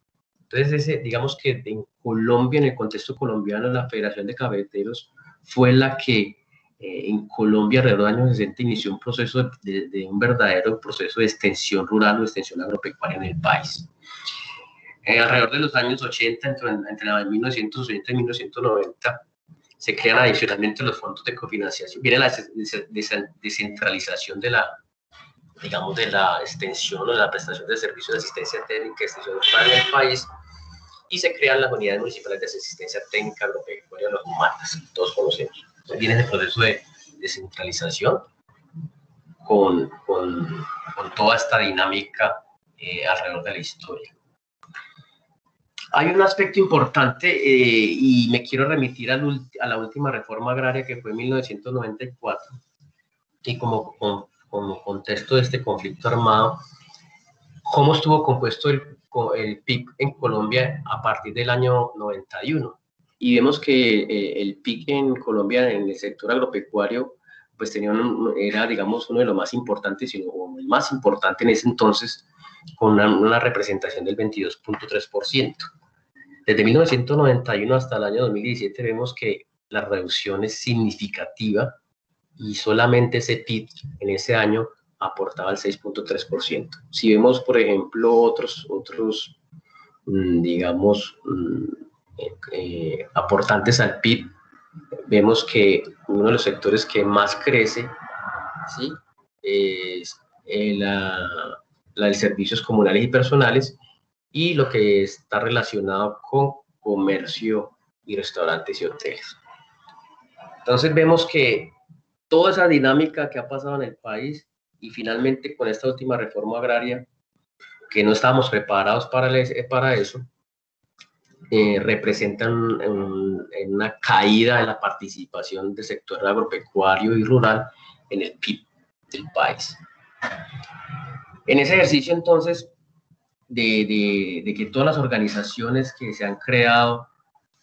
Entonces, digamos que en Colombia, en el contexto colombiano, la Federación de Cafeteros fue la que en Colombia, alrededor de los años 60, inició un proceso de un verdadero proceso de extensión rural o extensión agropecuaria en el país. Alrededor de los años 80, entre 1980 y 1990, se crean adicionalmente los fondos de cofinanciación. Viene la descentralización de la extensión o de la prestación de servicios de asistencia técnica, extensión rural en el país, y se crean las unidades municipales de asistencia técnica agropecuaria, los MATAS, todos conocemos. Entonces viene ese proceso de descentralización con toda esta dinámica alrededor de la historia. Hay un aspecto importante y me quiero remitir a la última reforma agraria que fue en 1994, y como contexto de este conflicto armado, cómo estuvo compuesto el PIB en Colombia a partir del año 91. Y vemos que el PIB en Colombia en el sector agropecuario pues era, digamos, uno de los más importantes, o el más importante en ese entonces, con una representación del 22.3%. Desde 1991 hasta el año 2017 vemos que la reducción es significativa y solamente ese PIB en ese año aportaba el 6.3%. Si vemos, por ejemplo, otros digamos, aportantes al PIB, vemos que uno de los sectores que más crece, ¿sí?, es la de servicios comunales y personales, y lo que está relacionado con comercio y restaurantes y hoteles. Entonces vemos que toda esa dinámica que ha pasado en el país, y finalmente con esta última reforma agraria, que no estábamos preparados para eso, representan una caída en la participación del sector agropecuario y rural en el PIB del país. En ese ejercicio, entonces, de que todas las organizaciones que se han creado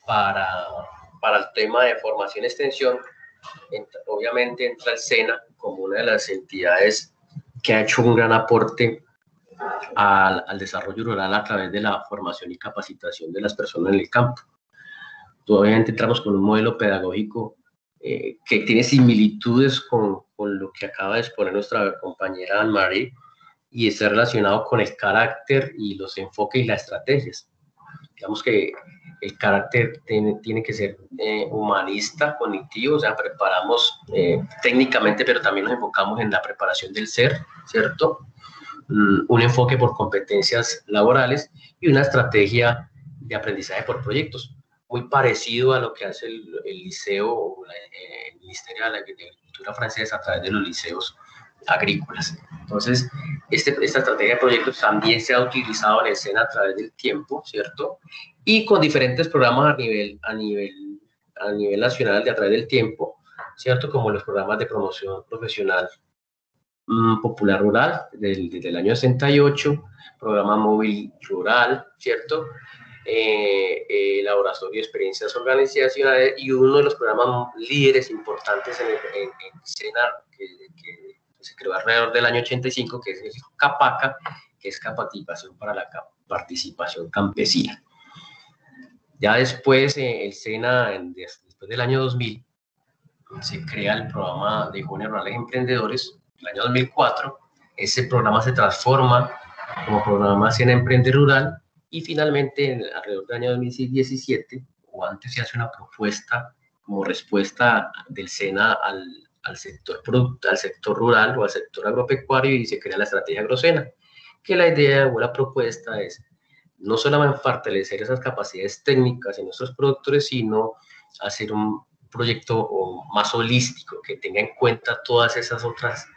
para el tema de formación y extensión, obviamente entra el SENA como una de las entidades que ha hecho un gran aporte al desarrollo rural a través de la formación y capacitación de las personas en el campo. Obviamente entramos con un modelo pedagógico que tiene similitudes con lo que acaba de exponer nuestra compañera Anne-Marie, y está relacionado con el carácter y los enfoques y las estrategias. Digamos que el carácter tiene que ser humanista, cognitivo, o sea, preparamos técnicamente, pero también nos enfocamos en la preparación del ser, ¿cierto? Un enfoque por competencias laborales y una estrategia de aprendizaje por proyectos, muy parecido a lo que hace el liceo o el Ministerio de la Agricultura francesa a través de los liceos agrícolas. Entonces, esta estrategia de proyectos también se ha utilizado en el SENA a través del tiempo, ¿cierto? Y con diferentes programas a nivel nacional de a través del tiempo, ¿cierto? Como los programas de promoción profesional popular rural desde el año 68, programa móvil rural, ¿cierto? Laboratorio de experiencias organizacionales, y uno de los programas líderes importantes en SENA que se creó alrededor del año 85, que es el CAPACA, que es Capacitación para la Participación Campesina. Ya después, el SENA, después del año 2000, se crea el programa de Jóvenes Rurales Emprendedores, el año 2004. Ese programa se transforma como programa SENA Emprende Rural, y finalmente, alrededor del año 2017, o antes, se hace una propuesta como respuesta del SENA al sector rural o al sector agropecuario, y se crea la estrategia AgroSENA, que la idea o la propuesta es no solamente fortalecer esas capacidades técnicas en nuestros productores, sino hacer un proyecto más holístico que tenga en cuenta todas esas otras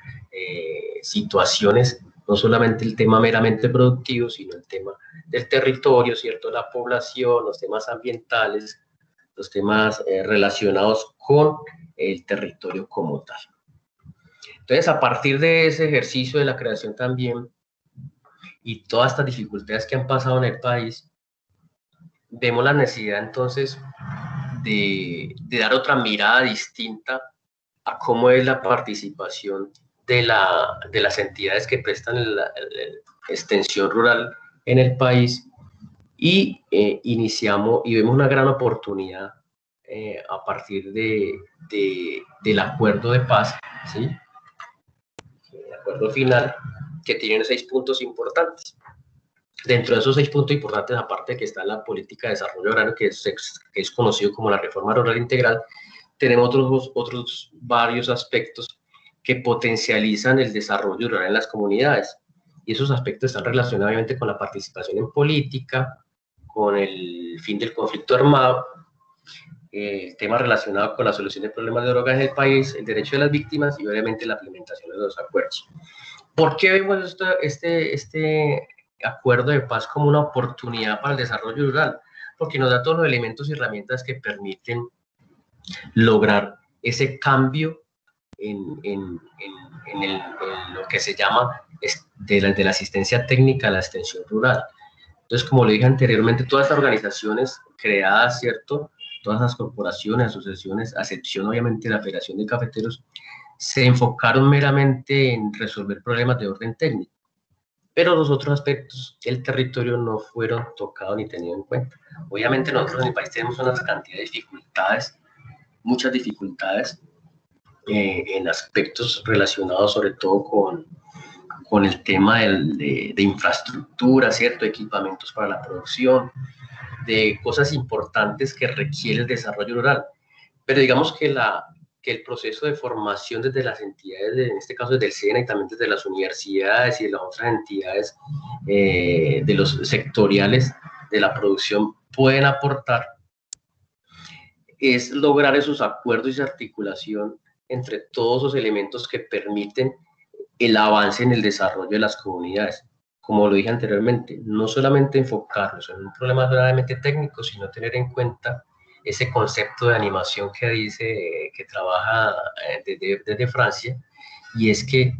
situaciones, no solamente el tema meramente productivo, sino el tema del territorio, ¿cierto?, la población, los temas ambientales, los temas relacionados con el territorio como tal. Entonces, a partir de ese ejercicio de la creación también, y todas estas dificultades que han pasado en el país, vemos la necesidad entonces de dar otra mirada distinta a cómo es la participación de las entidades que prestan la extensión rural en el país, y iniciamos y vemos una gran oportunidad a partir del acuerdo de paz, ¿sí?, el acuerdo final, que tiene 6 puntos importantes. Dentro de esos 6 puntos importantes, aparte de que está la política de desarrollo agrario, que es conocido como la reforma rural integral, tenemos otros varios aspectos que potencializan el desarrollo rural en las comunidades, y esos aspectos están relacionados obviamente con la participación en política, con el fin del conflicto armado, el tema relacionado con la solución de problemas de drogas en el país, el derecho de las víctimas, y obviamente la implementación de los acuerdos. ¿Por qué vemos este acuerdo de paz como una oportunidad para el desarrollo rural? Porque nos da todos los elementos y herramientas que permiten lograr ese cambio en lo que se llama de la asistencia técnica a la extensión rural. Entonces, como le dije anteriormente, todas estas organizaciones creadas, ¿cierto?, todas las corporaciones, asociaciones, a excepción obviamente de la Federación de Cafeteros, se enfocaron meramente en resolver problemas de orden técnico, pero los otros aspectos del territorio no fueron tocados ni tenidos en cuenta. Obviamente nosotros en el país tenemos una cantidad de dificultades, muchas dificultades, en aspectos relacionados sobre todo con el tema de infraestructura, ¿cierto? Equipamientos para la producción, de cosas importantes que requiere el desarrollo rural. Pero digamos que el proceso de formación desde las entidades, en este caso desde el SENA y también desde las universidades y de las otras entidades de los sectoriales de la producción pueden aportar, es lograr esos acuerdos y articulación entre todos esos elementos que permiten el avance en el desarrollo de las comunidades. Como lo dije anteriormente, no solamente enfocarnos en un problema solamente técnico, sino tener en cuenta ese concepto de animación que dice, que trabaja desde Francia, y es que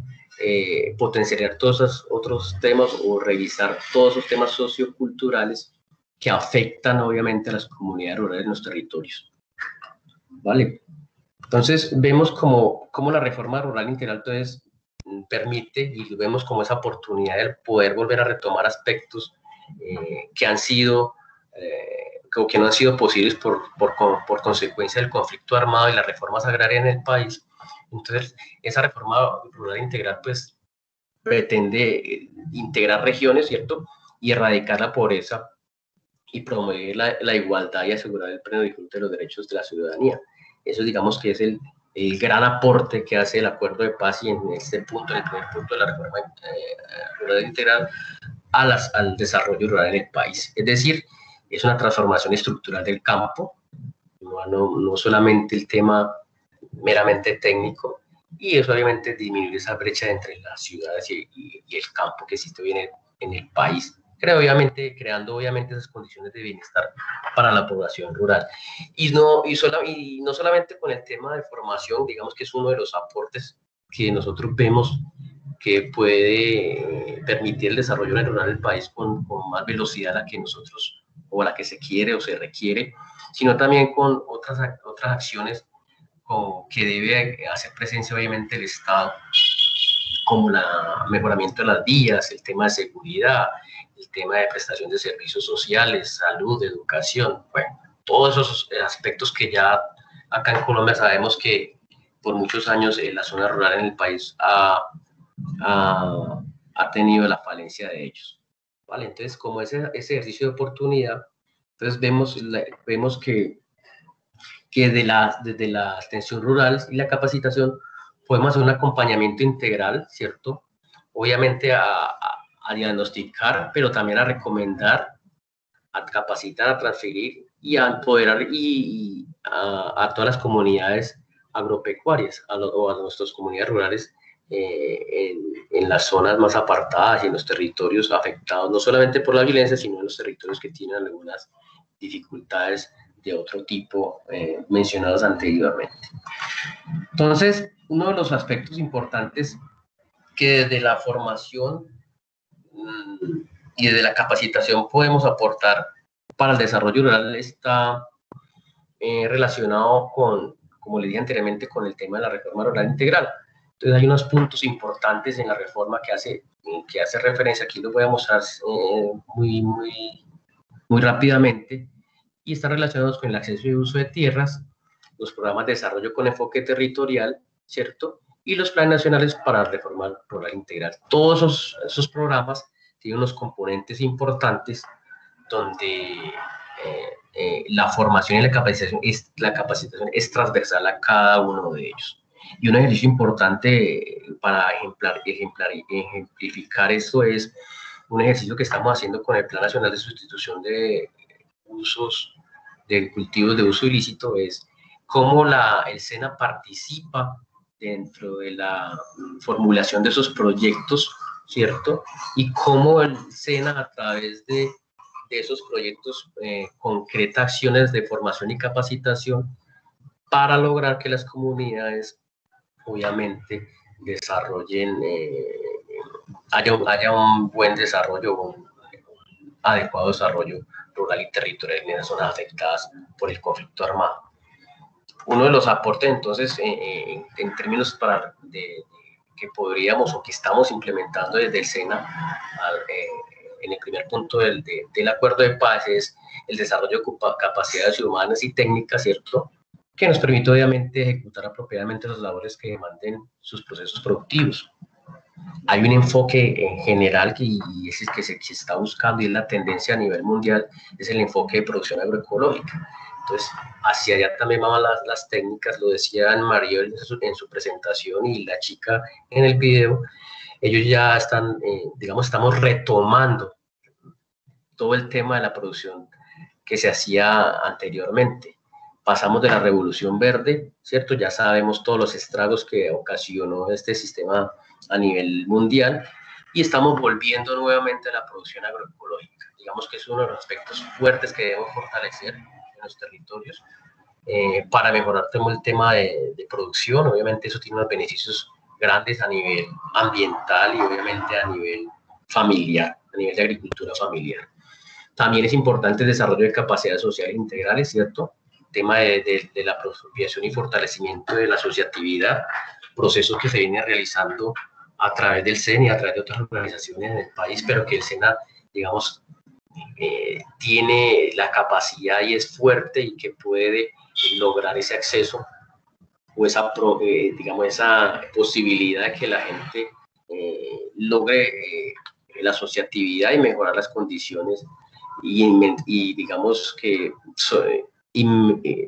potenciar todos esos otros temas o revisar todos esos temas socioculturales que afectan obviamente a las comunidades rurales en los territorios. ¿Vale? Entonces vemos como la reforma rural integral entonces permite, y vemos como esa oportunidad de poder volver a retomar aspectos que han sido o que no han sido posibles por consecuencia del conflicto armado y las reformas agrarias en el país. Entonces esa reforma rural integral pues pretende integrar regiones, ¿cierto? Y erradicar la pobreza y promover la igualdad y asegurar el pleno disfrute de los derechos de la ciudadanía. Eso digamos que es el gran aporte que hace el acuerdo de paz, y en este punto, en el primer punto de la reforma rural integral, al desarrollo rural en el país. Es decir, es una transformación estructural del campo, no solamente el tema meramente técnico, y eso obviamente disminuye esa brecha entre las ciudades y el campo que existe hoy en el país, creando obviamente esas condiciones de bienestar para la población rural. Y no solamente con el tema de formación, digamos que es uno de los aportes que nosotros vemos que puede permitir el desarrollo rural del país con más velocidad a la que nosotros, o a la que se quiere o se requiere, sino también con otras acciones que debe hacer presencia obviamente el Estado, como el mejoramiento de las vías, el tema de seguridad, el tema de prestación de servicios sociales, salud, educación, bueno, todos esos aspectos que ya acá en Colombia sabemos que por muchos años la zona rural en el país ha tenido la falencia de ellos. ¿Vale? Entonces, como ese ejercicio de oportunidad, entonces vemos que desde la extensión rural y la capacitación podemos hacer un acompañamiento integral, ¿cierto? Obviamente a diagnosticar, pero también a recomendar, a capacitar, a transferir y a empoderar a todas las comunidades agropecuarias o a nuestras comunidades rurales en las zonas más apartadas y en los territorios afectados, no solamente por la violencia, sino en los territorios que tienen algunas dificultades de otro tipo mencionados anteriormente. Entonces, uno de los aspectos importantes que desde la formación y desde la capacitación podemos aportar para el desarrollo rural está relacionado con, como le dije anteriormente, con el tema de la reforma rural integral. Entonces hay unos puntos importantes en la reforma que hace referencia, aquí lo voy a mostrar muy rápidamente, y están relacionados con el acceso y uso de tierras, los programas de desarrollo con enfoque territorial, ¿cierto? Y los planes nacionales para la reforma rural integral. Todos esos programas tienen unos componentes importantes donde la formación y la capacitación es transversal a cada uno de ellos. Y un ejercicio importante para ejemplificar esto es un ejercicio que estamos haciendo con el Plan Nacional de Sustitución de cultivos de uso ilícito, es cómo el SENA participa dentro de la formulación de esos proyectos, ¿cierto? Y cómo el SENA a través de esos proyectos concreta acciones de formación y capacitación para lograr que las comunidades obviamente desarrollen, haya un buen desarrollo, un adecuado desarrollo rural y territorial en las zonas afectadas por el conflicto armado. Uno de los aportes entonces en términos que podríamos o que estamos implementando desde el SENA en el primer punto del acuerdo de paz es el desarrollo de capacidades humanas y técnicas, ¿cierto?, que nos permite obviamente ejecutar apropiadamente las labores que demanden sus procesos productivos. Hay un enfoque en general y ese es que se está buscando y es la tendencia a nivel mundial, es el enfoque de producción agroecológica. Entonces, hacia allá también van las técnicas, lo decía Mario en su presentación y la chica en el video. Ellos ya están, digamos, estamos retomando todo el tema de la producción que se hacía anteriormente. Pasamos de la revolución verde, ¿cierto? Ya sabemos todos los estragos que ocasionó este sistema a nivel mundial y estamos volviendo nuevamente a la producción agroecológica. Digamos que es uno de los aspectos fuertes que debemos fortalecer en los territorios para mejorar el tema de producción. Obviamente eso tiene unos beneficios grandes a nivel ambiental y obviamente a nivel familiar, a nivel de agricultura familiar. También es importante el desarrollo de capacidades sociales integrales, ¿cierto? El tema de la apropiación y fortalecimiento de la asociatividad, procesos que se vienen realizando a través del SENA y a través de otras organizaciones en el país, pero que el SENA, digamos, tiene la capacidad y es fuerte y que puede lograr ese acceso o esa, digamos, esa posibilidad de que la gente logre la asociatividad y mejorar las condiciones y digamos que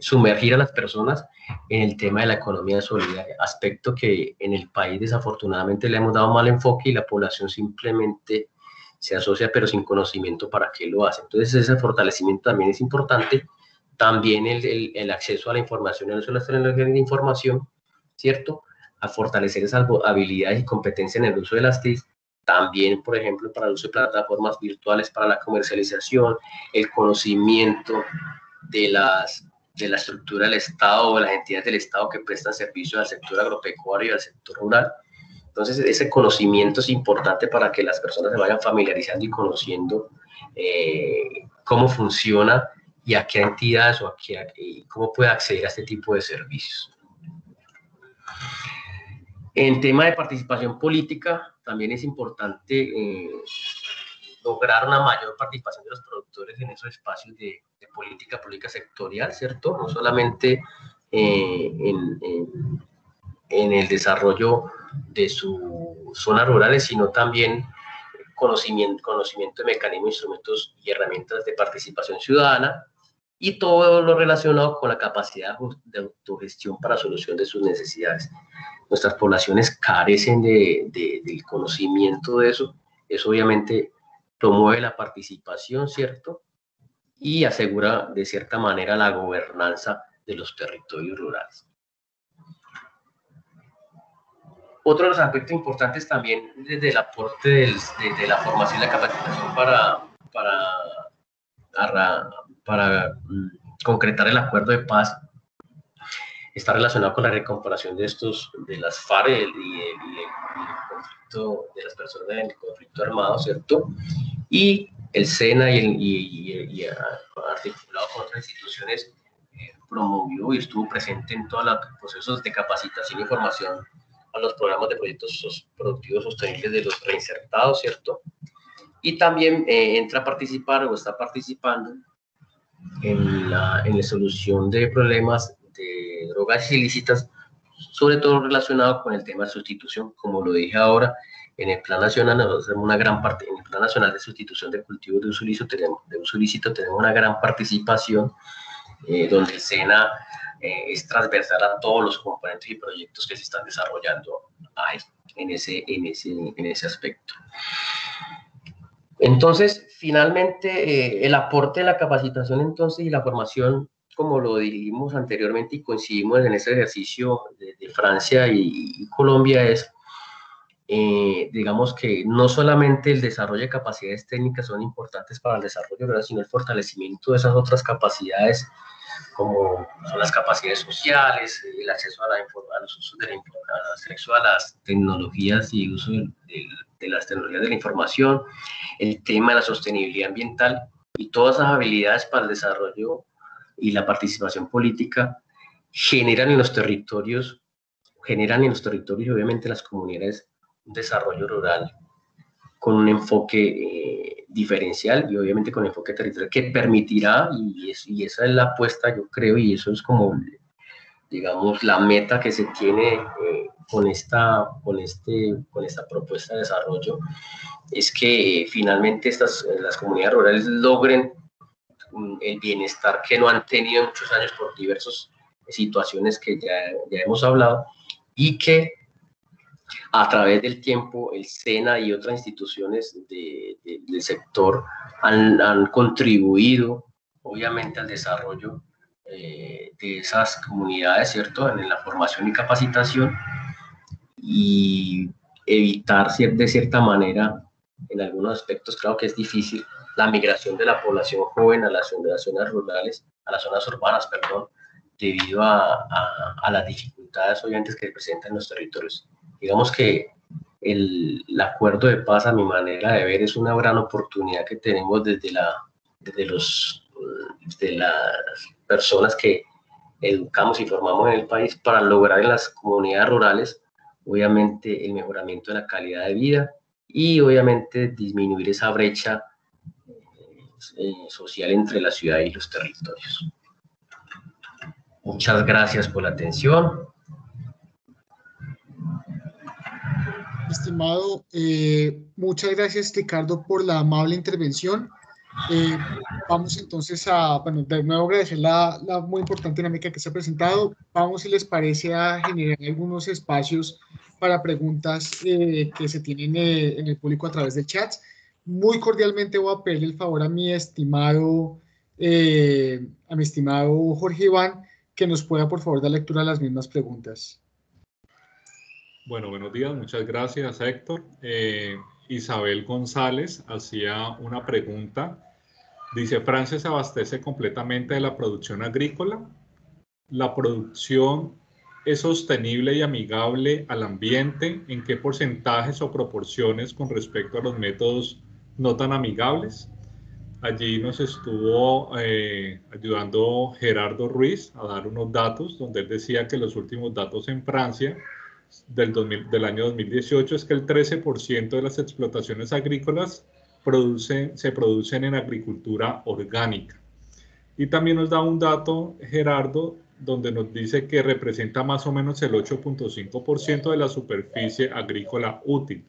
sumergir a las personas en el tema de la economía solidaria, aspecto que en el país desafortunadamente le hemos dado mal enfoque y la población simplemente se asocia pero sin conocimiento para qué lo hace. Entonces ese fortalecimiento también es importante, también el acceso a la información, el uso de las tecnologías de información, ¿cierto? A fortalecer esas habilidades y competencias en el uso de las TIC, también, por ejemplo, para el uso de plataformas virtuales para la comercialización, el conocimiento de la estructura del Estado o de las entidades del Estado que prestan servicios al sector agropecuario y al sector rural. Entonces, ese conocimiento es importante para que las personas se vayan familiarizando y conociendo cómo funciona y a qué entidades o cómo puede acceder a este tipo de servicios. En tema de participación política, también es importante lograr una mayor participación de los productores en esos espacios de política pública sectorial, ¿cierto? No solamente en el desarrollo de sus zonas rurales, sino también conocimiento de mecanismos, instrumentos y herramientas de participación ciudadana y todo lo relacionado con la capacidad de autogestión para solución de sus necesidades. Nuestras poblaciones carecen del conocimiento de eso. Eso obviamente promueve la participación, ¿cierto? Y asegura de cierta manera la gobernanza de los territorios rurales. Otro de los aspectos importantes también desde el aporte de la formación y la capacitación para concretar el acuerdo de paz está relacionado con la recuperación de las FARC y el conflicto de las personas en el conflicto armado, ¿cierto? Y el SENA y articulado con otras instituciones promovió y estuvo presente en todos los procesos de capacitación y formación a los programas de proyectos productivos sostenibles de los reinsertados, ¿cierto? Y también entra a participar o está participando en la solución de problemas de drogas ilícitas, sobre todo relacionado con el tema de sustitución. Como lo dije ahora, en el Plan Nacional, nosotros tenemos una gran parte, en el Plan Nacional de Sustitución de Cultivos de uso ilícito tenemos una gran participación, donde el SENA es transversal a todos los componentes y proyectos que se están desarrollando ahí, en ese aspecto. Entonces, finalmente, el aporte de la capacitación entonces y la formación, como lo dijimos anteriormente y coincidimos en ese ejercicio de Francia y Colombia, es, digamos que no solamente el desarrollo de capacidades técnicas son importantes para el desarrollo rural, sino el fortalecimiento de esas otras capacidades, como son las capacidades sociales, el acceso a los usos acceso a las tecnologías y uso de las tecnologías de la información, el tema de la sostenibilidad ambiental y todas esas habilidades para el desarrollo y la participación política generan en los territorios y obviamente las comunidades un desarrollo rural con un enfoque diferencial y obviamente con enfoque territorial que permitirá, y esa es la apuesta, yo creo, y eso es como, digamos, la meta que se tiene con esta propuesta de desarrollo es que finalmente las comunidades rurales logren el bienestar que no han tenido en muchos años por diversas situaciones que ya hemos hablado, y que a través del tiempo el SENA y otras instituciones del sector han contribuido obviamente al desarrollo de esas comunidades, ¿cierto?, en la formación y capacitación, y evitar de cierta manera, en algunos aspectos, claro que es difícil, la migración de la población joven a las zonas rurales, a las zonas urbanas, perdón, debido a las dificultades obviamente que presentan los territorios. Digamos que el acuerdo de paz, a mi manera de ver, es una gran oportunidad que tenemos desde las personas que educamos y formamos en el país para lograr en las comunidades rurales, obviamente, el mejoramiento de la calidad de vida y obviamente disminuir esa brecha social entre la ciudad y los territorios. Muchas gracias por la atención. Estimado, muchas gracias, Ricardo, por la amable intervención. Vamos entonces bueno, de nuevo agradecer la muy importante dinámica que se ha presentado. Vamos, si les parece, a generar algunos espacios para preguntas que se tienen en el público a través del chat. Muy cordialmente voy a pedirle el favor a mi estimado Jorge Iván, que nos pueda, por favor, dar lectura a las mismas preguntas. Bueno, buenos días, muchas gracias, Héctor. Isabel González hacía una pregunta. Dice, ¿Francia se abastece completamente de la producción agrícola? ¿La producción es sostenible y amigable al ambiente? ¿En qué porcentajes o proporciones con respecto a los métodos no tan amigables? Allí nos estuvo ayudando Gerardo Ruiz a dar unos datos, donde él decía que los últimos datos en Francia del año 2018 es que el 13% de las explotaciones agrícolas se producen en agricultura orgánica. Y también nos da un dato, Gerardo, donde nos dice que representa más o menos el 8.5% de la superficie agrícola útil.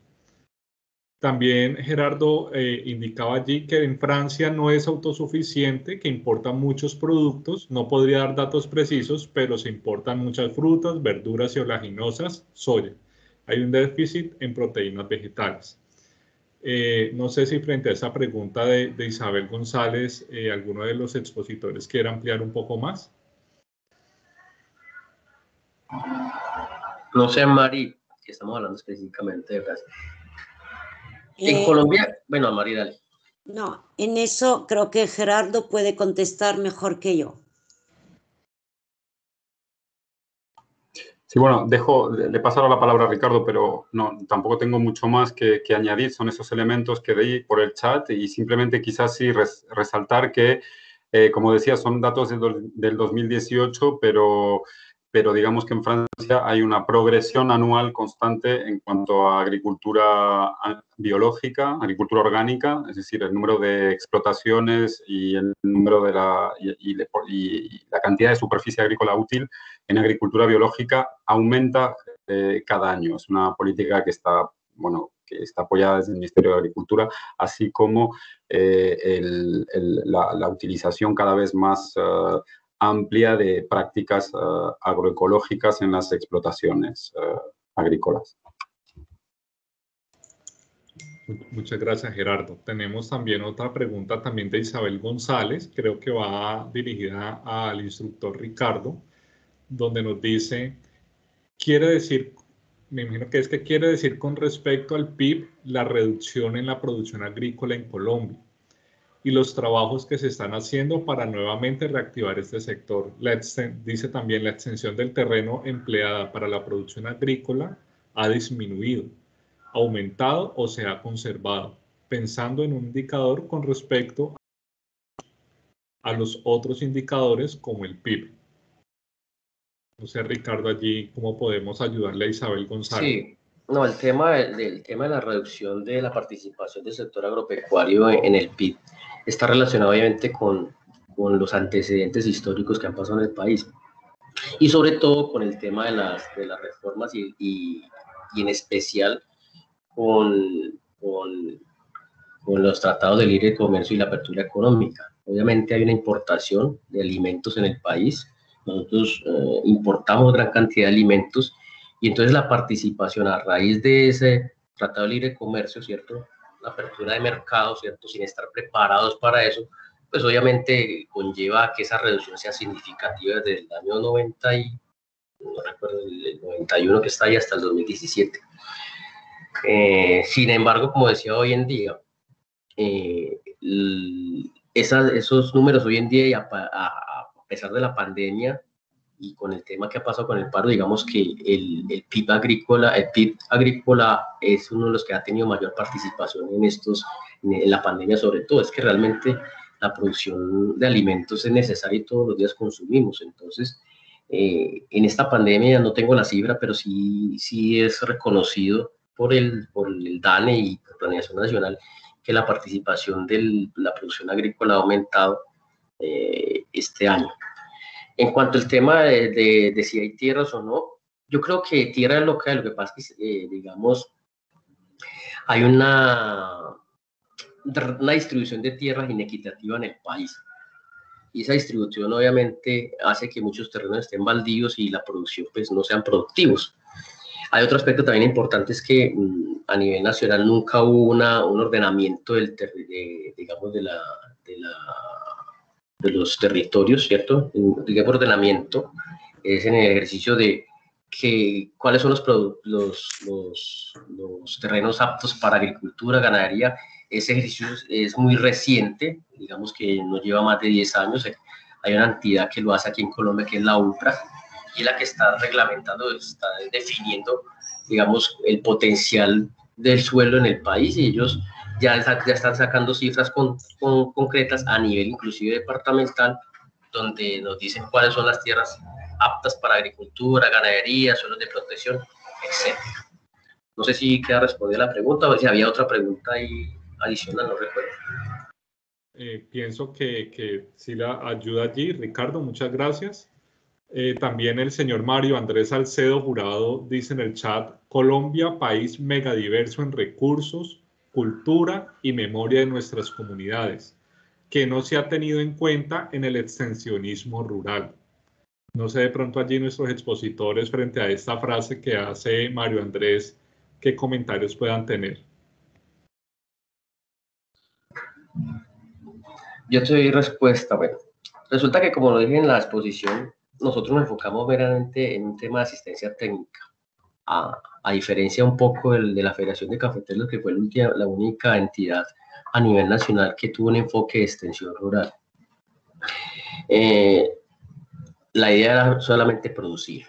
También Gerardo indicaba allí que en Francia no es autosuficiente, que importan muchos productos. No podría dar datos precisos, pero se importan muchas frutas, verduras y oleaginosas, soya. Hay un déficit en proteínas vegetales. No sé si frente a esa pregunta de Isabel González, alguno de los expositores quiere ampliar un poco más. No sé, Mari, que estamos hablando específicamente de Francia. En Colombia, bueno, Mari, dale. No, en eso creo que Gerardo puede contestar mejor que yo. Sí, bueno, le paso la palabra a Ricardo, pero no, tampoco tengo mucho más que añadir. Son esos elementos que leí por el chat y simplemente quizás sí resaltar que, como decía, son datos del 2018, pero digamos que en Francia hay una progresión anual constante en cuanto a agricultura biológica, agricultura orgánica, es decir, el número de explotaciones y el número de la cantidad de superficie agrícola útil en agricultura biológica aumenta cada año. Es una política que está apoyada desde el Ministerio de Agricultura, así como la utilización cada vez más amplia de prácticas agroecológicas en las explotaciones agrícolas. Muchas gracias, Gerardo. Tenemos también otra pregunta también de Isabel González, creo que va dirigida al instructor Ricardo, donde nos dice, me imagino que quiere decir con respecto al PIB, la reducción en la producción agrícola en Colombia y los trabajos que se están haciendo para nuevamente reactivar este sector. Dice también, la extensión del terreno empleada para la producción agrícola ha disminuido, aumentado o se ha conservado, pensando en un indicador con respecto a los otros indicadores como el PIB. No sé, Ricardo, allí, ¿cómo podemos ayudarle a Isabel González? Sí, no, el tema de la reducción de la participación del sector agropecuario en el PIB está relacionado obviamente con los antecedentes históricos que han pasado en el país. y sobre todo con el tema de las reformas y en especial con los tratados de libre comercio y la apertura económica. Obviamente hay una importación de alimentos en el país, nosotros importamos gran cantidad de alimentos y entonces la participación a raíz de ese tratado de libre comercio, ¿cierto? La apertura de mercados, ¿cierto? Sin estar preparados para eso, pues obviamente conlleva a que esa reducción sea significativa desde el año 90 y, no recuerdo, el 91 que está ahí hasta el 2017. Sin embargo, como decía hoy en día, esos números hoy en día, y a pesar de la pandemia y con el tema que ha pasado con el paro, digamos que el PIB agrícola es uno de los que ha tenido mayor participación en la pandemia, sobre todo. Es que realmente la producción de alimentos es necesaria y todos los días consumimos. Entonces, en esta pandemia, no tengo la cifra, pero sí es reconocido por el DANE y por Planeación Nacional que la participación de la producción agrícola ha aumentado este año. En cuanto al tema de si hay tierras o no, yo creo que tierra es local. Lo que pasa es que, digamos, hay una distribución de tierras inequitativa en el país. Y esa distribución obviamente hace que muchos terrenos estén baldíos y la producción pues no sean productivos. Hay otro aspecto también importante, es que a nivel nacional nunca hubo un ordenamiento digamos, de los territorios, ¿cierto? El ordenamiento es en el ejercicio de cuáles son los terrenos aptos para agricultura, ganadería. Ese ejercicio es muy reciente, digamos que no lleva más de 10 años. Hay una entidad que lo hace aquí en Colombia, que es la ULPRA, y es la que está reglamentando, está definiendo, digamos, el potencial del suelo en el país, y ellos ya están sacando cifras concretas a nivel inclusive departamental, donde nos dicen cuáles son las tierras aptas para agricultura, ganadería, suelos de protección, etc. No sé si queda respondida la pregunta o si había otra pregunta ahí adicional, no recuerdo. Pienso que sí la ayuda allí. Ricardo, muchas gracias. También el señor Mario Andrés Salcedo Jurado dice en el chat: Colombia, país megadiverso en recursos, cultura y memoria de nuestras comunidades, que no se ha tenido en cuenta en el extensionismo rural. No sé de pronto allí nuestros expositores frente a esta frase que hace Mario Andrés, qué comentarios puedan tener. Yo te doy respuesta. Bueno, resulta que, como lo dije en la exposición, nosotros nos enfocamos meramente en un tema de asistencia técnica, a diferencia un poco de la Federación de Cafeteros, que fue la única entidad a nivel nacional que tuvo un enfoque de extensión rural. La idea era solamente producir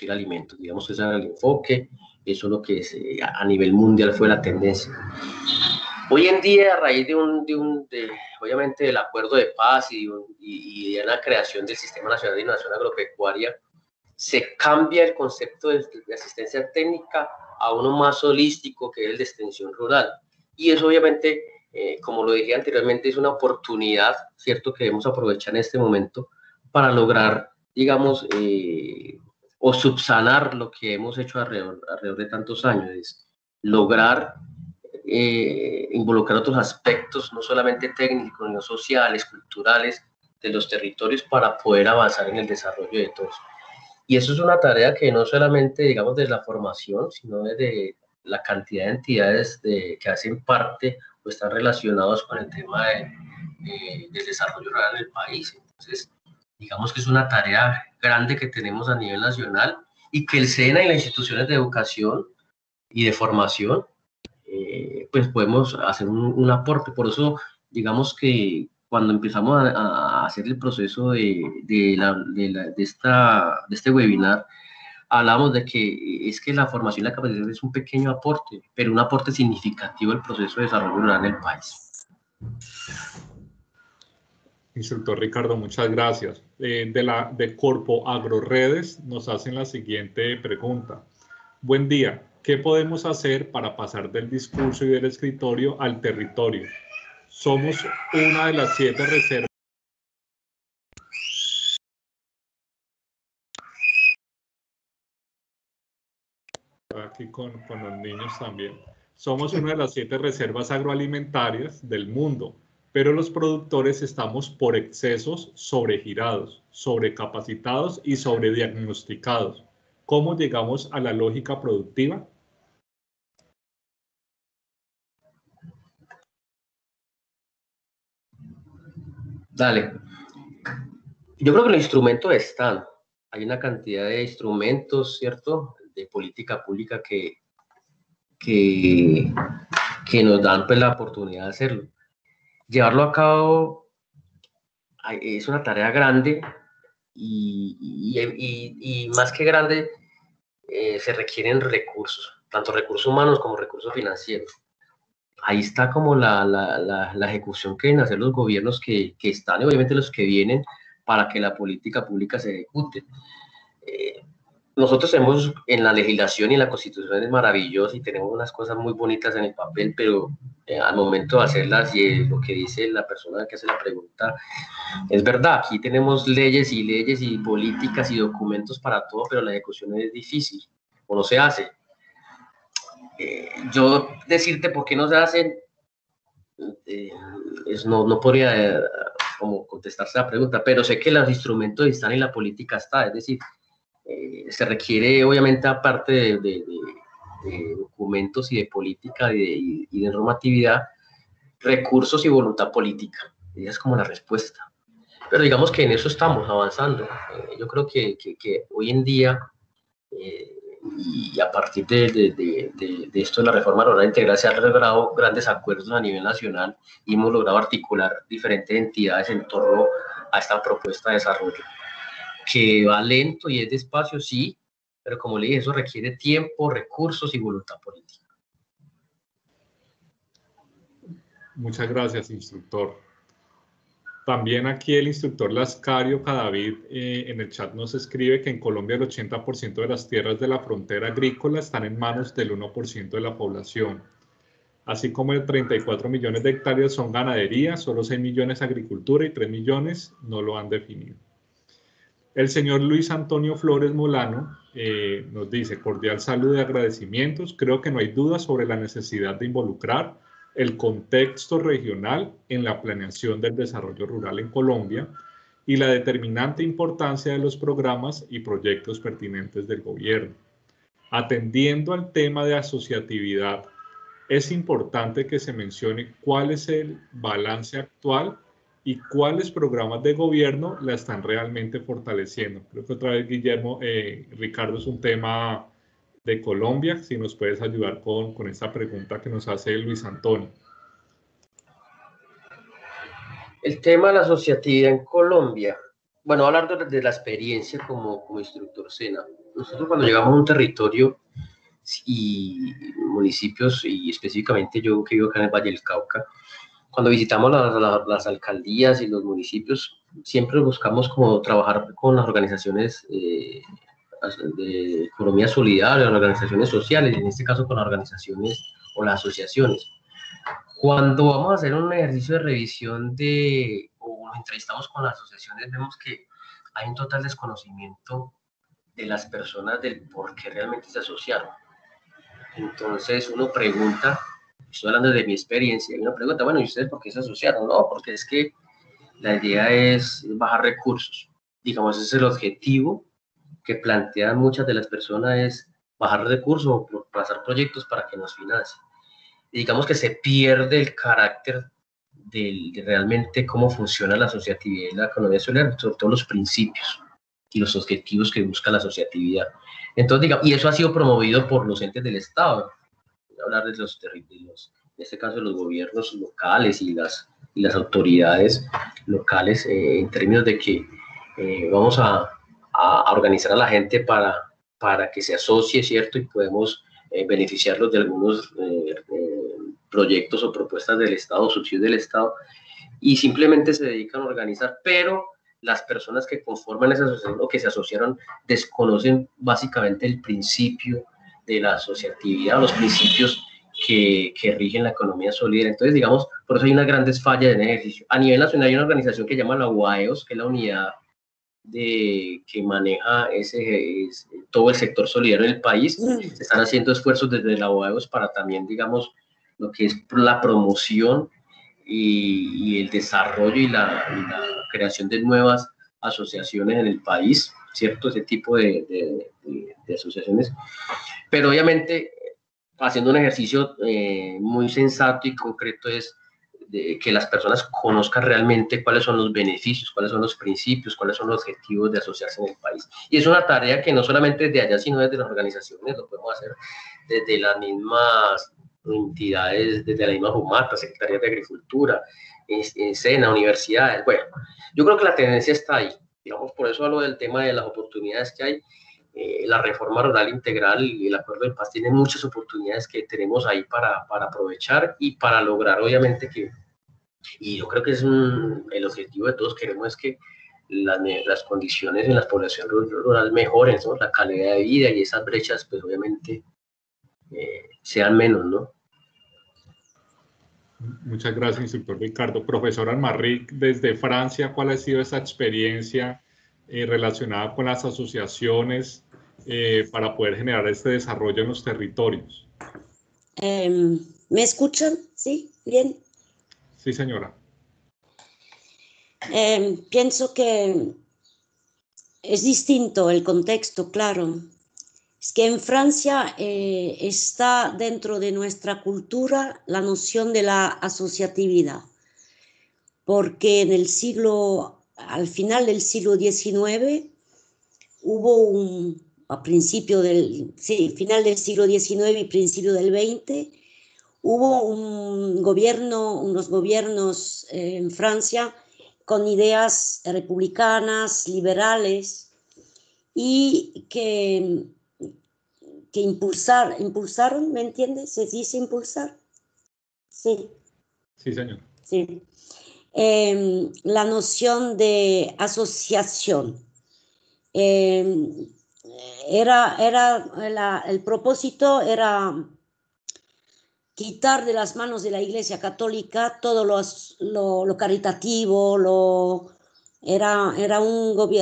alimentos, digamos que ese era el enfoque, eso es lo que a nivel mundial fue la tendencia. Hoy en día, a raíz obviamente del acuerdo de paz y de la creación del Sistema Nacional de Innovación Agropecuaria, se cambia el concepto de asistencia técnica a uno más holístico, que es el de extensión rural. Y eso obviamente, como lo dije anteriormente, es una oportunidad, ¿cierto?, que debemos aprovechar en este momento para lograr, digamos, o subsanar lo que hemos hecho alrededor de tantos años, es lograr involucrar otros aspectos, no solamente técnicos, sino sociales, culturales, de los territorios, para poder avanzar en el desarrollo de todos. Y eso es una tarea que no solamente, digamos, desde la formación, sino desde la cantidad de entidades que hacen parte o están relacionados con el tema del desarrollo rural en el país. Entonces, digamos que es una tarea grande que tenemos a nivel nacional, y que el SENA y las instituciones de educación y de formación pues podemos hacer un aporte. Por eso, digamos que cuando empezamos a hacer el proceso de este webinar, hablamos de que es que la formación y la capacitación es un pequeño aporte, pero un aporte significativo al proceso de desarrollo rural en el país. Instructor Ricardo, muchas gracias. De Corpo Agroredes nos hacen la siguiente pregunta. Buen día. ¿Qué podemos hacer para pasar del discurso y del escritorio al territorio? Somos una de las 7 reservas. aquí con los niños también. Somos una de las 7 reservas agroalimentarias del mundo, pero los productores estamos por excesos sobregirados, sobrecapacitados y sobrediagnosticados. ¿Cómo llegamos a la lógica productiva? Dale. Yo creo que los instrumentos están. Hay una cantidad de instrumentos, ¿cierto?, de política pública que nos dan pues, la oportunidad de hacerlo. Llevarlo a cabo es una tarea grande y más que grande, se requieren recursos, tanto recursos humanos como recursos financieros. Ahí está como la ejecución que deben hacer los gobiernos que están y obviamente los que vienen para que la política pública se ejecute. Nosotros tenemos en la legislación y en la Constitución es maravilloso y tenemos unas cosas muy bonitas en el papel, pero al momento de hacerlas y lo que dice la persona que hace la pregunta, es verdad, aquí tenemos leyes y políticas y documentos para todo, pero la ejecución es difícil o no se hace. Yo decirte por qué no se hacen, no podría como contestarse la pregunta, pero sé que los instrumentos están y la política está, es decir, se requiere obviamente aparte de documentos y de política y de normatividad, recursos y voluntad política. Esa es como la respuesta. Pero digamos que en eso estamos avanzando. Yo creo que hoy en día, y a partir de esto de la reforma rural integral, se han logrado grandes acuerdos a nivel nacional y hemos logrado articular diferentes entidades en torno a esta propuesta de desarrollo. Que va lento y es despacio, sí, pero como le dije, eso requiere tiempo, recursos y voluntad política. Muchas gracias, instructor. También aquí el instructor Lascario Cadavid en el chat nos escribe que en Colombia el 80% de las tierras de la frontera agrícola están en manos del 1% de la población. Así como el 34 millones de hectáreas son ganadería, solo 6 millones agricultura y 3 millones no lo han definido. El señor Luis Antonio Flores Molano nos dice, cordial saludo y agradecimientos. Creo que no hay duda sobre la necesidad de involucrar el contexto regional en la planeación del desarrollo rural en Colombia y la determinante importancia de los programas y proyectos pertinentes del gobierno. Atendiendo al tema de asociatividad, es importante que se mencione cuál es el balance actual y cuáles programas de gobierno la están realmente fortaleciendo. Creo que otra vez, Guillermo, Ricardo, es un tema de Colombia, si nos puedes ayudar con esta pregunta que nos hace Luis Antonio. El tema de la asociatividad en Colombia. Bueno, hablar de la experiencia como instructor SENA. Nosotros cuando llegamos a un territorio y municipios, y específicamente yo que vivo acá en el Valle del Cauca, cuando visitamos las alcaldías y los municipios, siempre buscamos como trabajar con las organizaciones de economía solidaria, las organizaciones sociales, en este caso con las organizaciones o las asociaciones. Cuando vamos a hacer un ejercicio de revisión o nos entrevistamos con las asociaciones, vemos que hay un total desconocimiento de las personas del por qué realmente se asociaron. Entonces uno pregunta, estoy hablando de mi experiencia, y uno pregunta, bueno, ¿y ustedes por qué se asociaron? No, porque es que la idea es bajar recursos. Digamos, ese es el objetivo que plantean muchas de las personas, es bajar recursos o pasar proyectos para que nos financien. Y digamos que se pierde el carácter de realmente cómo funciona la asociatividad y la economía solidaria, sobre todo los principios y los objetivos que busca la asociatividad. Entonces, digamos, y eso ha sido promovido por los entes del Estado. Voy a hablar de los territorios, en este caso de los gobiernos locales y las autoridades locales, en términos de que vamos a organizar a la gente para que se asocie, ¿cierto? Y podemos beneficiarlos de algunos proyectos o propuestas del Estado, subsidios del Estado, y simplemente se dedican a organizar, pero las personas que conforman esa asociación o que se asociaron desconocen básicamente el principio de la asociatividad, los principios que rigen la economía solidaria. Entonces, digamos, por eso hay unas grandes fallas en el ejercicio. A nivel nacional hay una organización que se llama la UAEOS, que es la unidad que maneja todo el sector solidario en el país. Se están haciendo esfuerzos desde la OAEOS para también, digamos, lo que es la promoción y el desarrollo y la creación de nuevas asociaciones en el país, ¿cierto? Ese tipo de asociaciones. Pero obviamente, haciendo un ejercicio muy sensato y concreto es que las personas conozcan realmente cuáles son los beneficios, cuáles son los principios, cuáles son los objetivos de asociarse en el país. Y es una tarea que no solamente desde allá, sino desde las organizaciones, lo podemos hacer desde las mismas entidades, desde la misma JUMATA, Secretaría de Agricultura, SENA, universidades. Bueno, yo creo que la tendencia está ahí. Digamos, por eso hablo del tema de las oportunidades que hay. La reforma rural integral y el acuerdo de paz tienen muchas oportunidades que tenemos ahí para aprovechar y para lograr, obviamente, y yo creo que es el objetivo de todos, queremos es que las condiciones en la población rural mejoren, ¿no? La calidad de vida y esas brechas, pues obviamente, sean menos, ¿no? Muchas gracias, instructor Ricardo. Profesor Almarric, desde Francia, ¿cuál ha sido esa experiencia relacionada con las asociaciones para poder generar este desarrollo en los territorios? ¿Me escuchan? ¿Sí? ¿Bien? Sí, señora. Pienso que es distinto el contexto, claro. Es que en Francia está dentro de nuestra cultura la noción de la asociatividad, porque al final del siglo XIX hubo final del siglo XIX y principio del XX, hubo unos gobiernos en Francia con ideas republicanas, liberales, y que impulsaron, ¿me entiendes? ¿Se dice impulsar? Sí. Sí, señor. Sí. La noción de asociación. El propósito era quitar de las manos de la Iglesia Católica todo lo caritativo,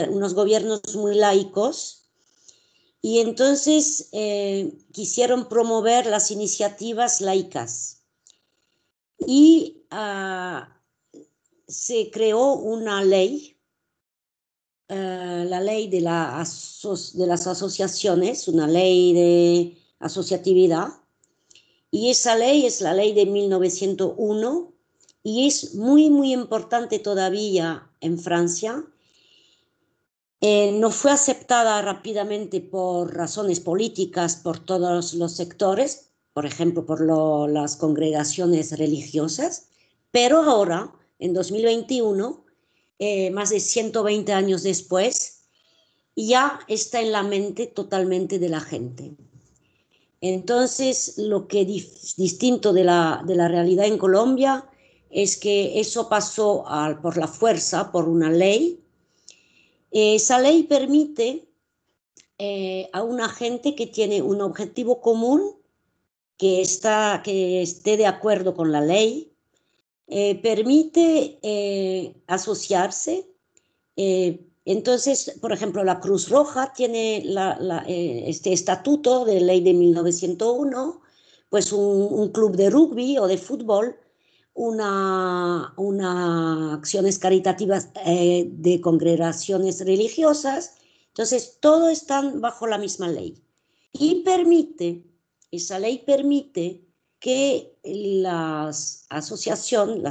unos gobiernos muy laicos. Y entonces quisieron promover las iniciativas laicas y se creó una ley, la ley de las asociaciones, una ley de asociatividad, y esa ley es la ley de 1901 y es muy, muy importante todavía en Francia. No fue aceptada rápidamente por razones políticas por todos los sectores, por ejemplo, por las congregaciones religiosas, pero ahora, en 2021, más de 120 años después, ya está en la mente totalmente de la gente. Entonces, lo que es distinto de la realidad en Colombia es que eso pasó por la fuerza, por una ley. Esa ley permite a una gente que tiene un objetivo común, que esté de acuerdo con la ley, permite asociarse. Entonces, por ejemplo, la Cruz Roja tiene este estatuto de ley de 1901, pues un club de rugby o de fútbol, acciones caritativas de congregaciones religiosas. Entonces, todo están bajo la misma ley. Y esa ley permite que la asociación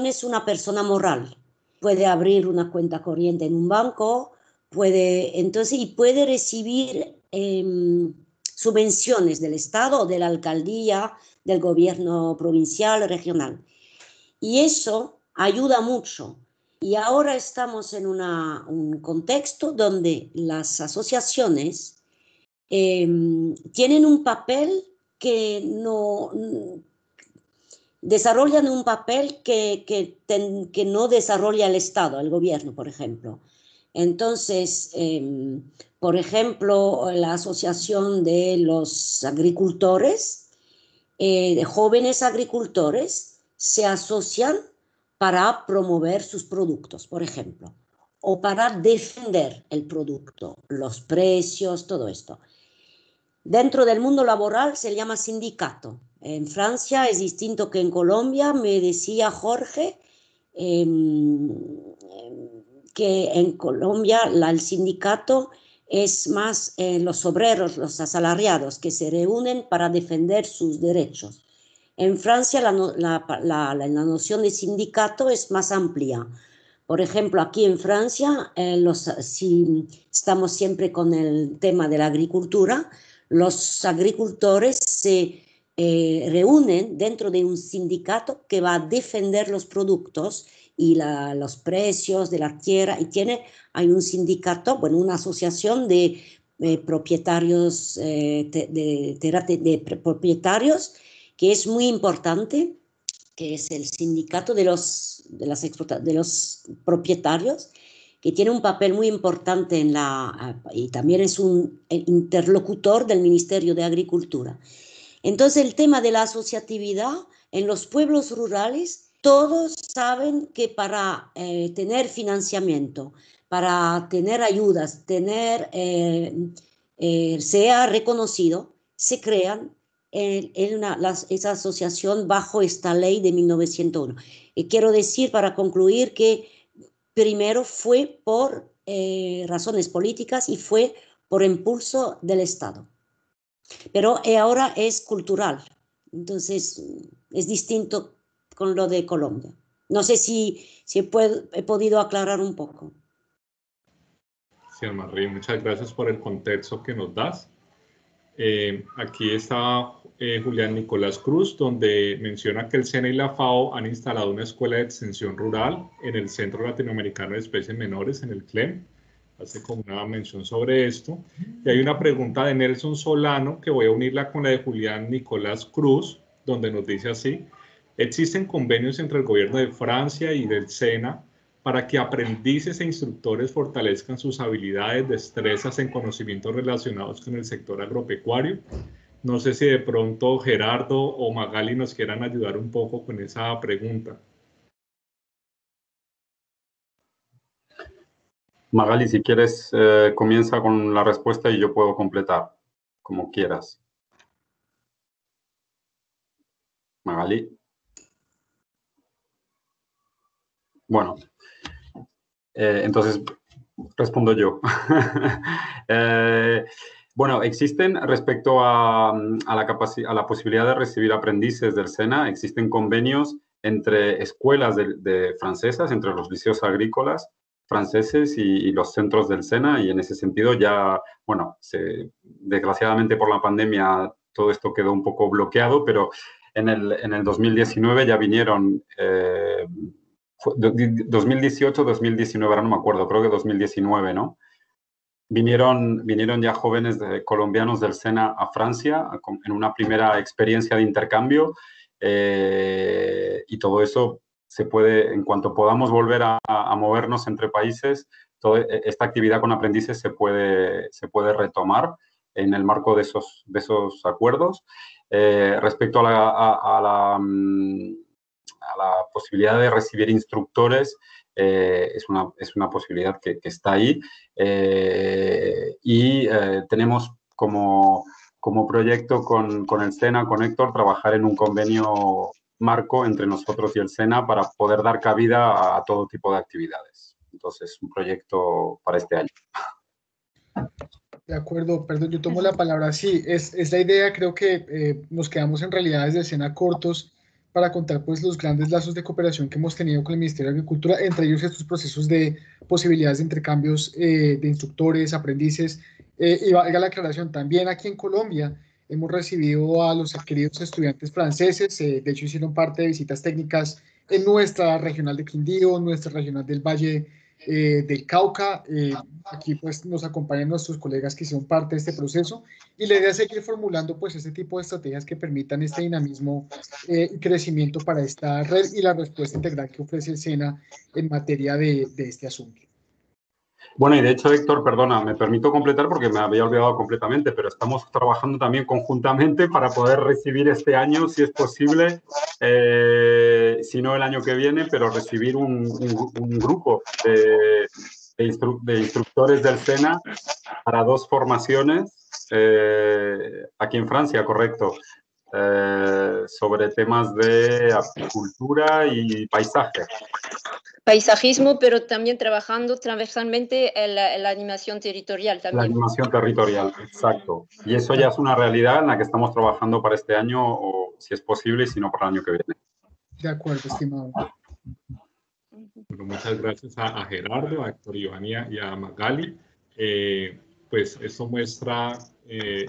es una persona moral. Puede abrir una cuenta corriente en un banco, puede recibir subvenciones del Estado o de la alcaldía, del gobierno provincial, regional. Y eso ayuda mucho. Y ahora estamos en un contexto donde las asociaciones tienen un papel que desarrollan un papel que no desarrolla el Estado, el gobierno, por ejemplo. Entonces, por ejemplo, la asociación de los agricultores, de jóvenes agricultores, se asocian para promover sus productos, por ejemplo. o para defender el producto, los precios, todo esto. Dentro del mundo laboral se llama sindicato. En Francia es distinto que en Colombia. Me decía Jorge que en Colombia el sindicato es más los obreros, los asalariados, que se reúnen para defender sus derechos. En Francia la noción de sindicato es más amplia. Por ejemplo, aquí en Francia, si estamos siempre con el tema de la agricultura, los agricultores se reúnen dentro de un sindicato que va a defender los productos y los precios de la tierra, y hay un sindicato, bueno, una asociación de propietarios, propietarios, que es muy importante, que es el sindicato de los propietarios, que tiene un papel muy importante y también es un interlocutor del Ministerio de Agricultura. Entonces, el tema de la asociatividad en los pueblos rurales, todos saben que para tener financiamiento, para tener ayudas, sea reconocido, se crean esa asociación bajo esta ley de 1901. Y quiero decir, para concluir, que primero fue por razones políticas y fue por impulso del Estado. Pero ahora es cultural, entonces es distinto con lo de Colombia. No sé si he podido aclarar un poco. Sí, María, muchas gracias por el contexto que nos das. Aquí está Julián Nicolás Cruz, donde menciona que el SENA y la FAO han instalado una escuela de extensión rural en el Centro Latinoamericano de Especies Menores, en el CLEM. Hace como una mención sobre esto. Y hay una pregunta de Nelson Solano, que voy a unirla con la de Julián Nicolás Cruz, donde nos dice así: ¿existen convenios entre el gobierno de Francia y del SENA para que aprendices e instructores fortalezcan sus habilidades, destrezas en conocimientos relacionados con el sector agropecuario? No sé si de pronto Gerardo o Magali nos quieran ayudar un poco con esa pregunta. Magali, si quieres, comienza con la respuesta y yo puedo completar, como quieras. Magali. Bueno, entonces respondo yo. Bueno, existen, respecto a la posibilidad de recibir aprendices del SENA, existen convenios entre escuelas francesas, entre los liceos agrícolas franceses y los centros del SENA, y en ese sentido ya, bueno, desgraciadamente por la pandemia todo esto quedó un poco bloqueado, pero en el 2019 ya vinieron, 2018, 2019, ahora no me acuerdo, creo que 2019, ¿no? Vinieron ya jóvenes colombianos del SENA a Francia en una primera experiencia de intercambio, y todo eso se puede, en cuanto podamos volver a movernos entre países, toda esta actividad con aprendices se puede retomar en el marco de esos acuerdos. Respecto a la posibilidad de recibir instructores, es una posibilidad que está ahí, y tenemos como proyecto con el SENA, con Héctor, trabajar en un convenio marco entre nosotros y el SENA para poder dar cabida a todo tipo de actividades. Entonces, un proyecto para este año. De acuerdo, perdón, yo tomo la palabra. Sí, es la idea. Creo que nos quedamos en realidad desde el SENA cortos para contar pues los grandes lazos de cooperación que hemos tenido con el Ministerio de Agricultura, entre ellos estos procesos de posibilidades de intercambios de instructores, aprendices, y valga la aclaración, también aquí en Colombia hemos recibido a los queridos estudiantes franceses, de hecho hicieron parte de visitas técnicas en nuestra regional de Quindío, nuestra regional del Valle del Cauca. Aquí pues nos acompañan nuestros colegas que hicieron parte de este proceso, y la idea es seguir formulando pues este tipo de estrategias que permitan este dinamismo y crecimiento para esta red y la respuesta integral que ofrece el SENA en materia de este asunto. Bueno, y de hecho, Héctor, perdona, me permito completar porque me había olvidado completamente, pero estamos trabajando también conjuntamente para poder recibir este año, si es posible, si no el año que viene, pero recibir un grupo de instructores del SENA para 2 formaciones aquí en Francia, correcto, sobre temas de apicultura y paisaje. Paisajismo, pero también trabajando transversalmente en la animación territorial también. La animación territorial, exacto. Y eso ya es una realidad en la que estamos trabajando para este año, o si es posible, y si no, para el año que viene. De acuerdo, estimado. Bueno, muchas gracias a Gerardo, a Héctor Ivania y a Magali. Pues esto muestra el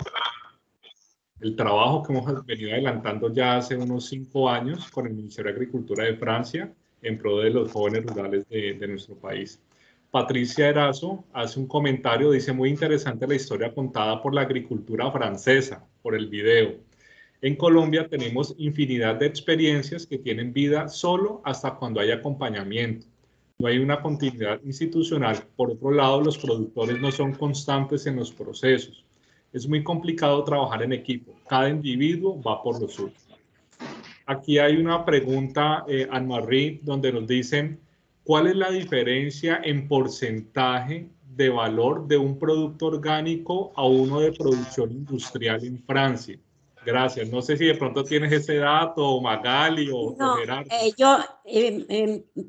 trabajo que hemos venido adelantando ya hace unos 5 años con el Ministerio de Agricultura de Francia en pro de los jóvenes rurales de nuestro país. Patricia Erazo hace un comentario, dice: muy interesante la historia contada por la agricultura francesa, por el video. En Colombia tenemos infinidad de experiencias que tienen vida solo hasta cuando hay acompañamiento. No hay una continuidad institucional. Por otro lado, los productores no son constantes en los procesos. Es muy complicado trabajar en equipo. Cada individuo va por lo suyo. Aquí hay una pregunta, Anne-Marie, donde nos dicen: ¿cuál es la diferencia en porcentaje de valor de un producto orgánico a uno de producción industrial en Francia? Gracias. No sé si de pronto tienes ese dato, Magali o Gerardo.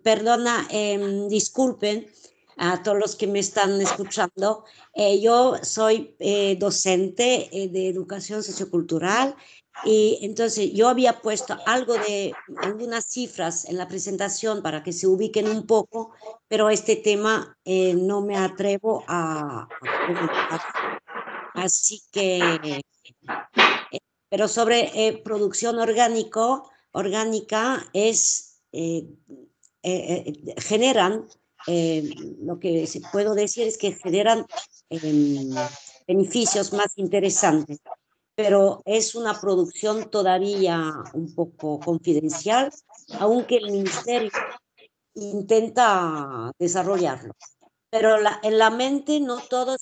Perdona, disculpen a todos los que me están escuchando. Yo soy docente de educación sociocultural, y entonces yo había puesto algunas cifras en la presentación para que se ubiquen un poco, pero este tema no me atrevo a comentar. Así que, pero sobre producción orgánica generan, lo que puedo decir es que generan beneficios más interesantes, pero es una producción todavía un poco confidencial, aunque el ministerio intenta desarrollarlo. Pero en la mente no todos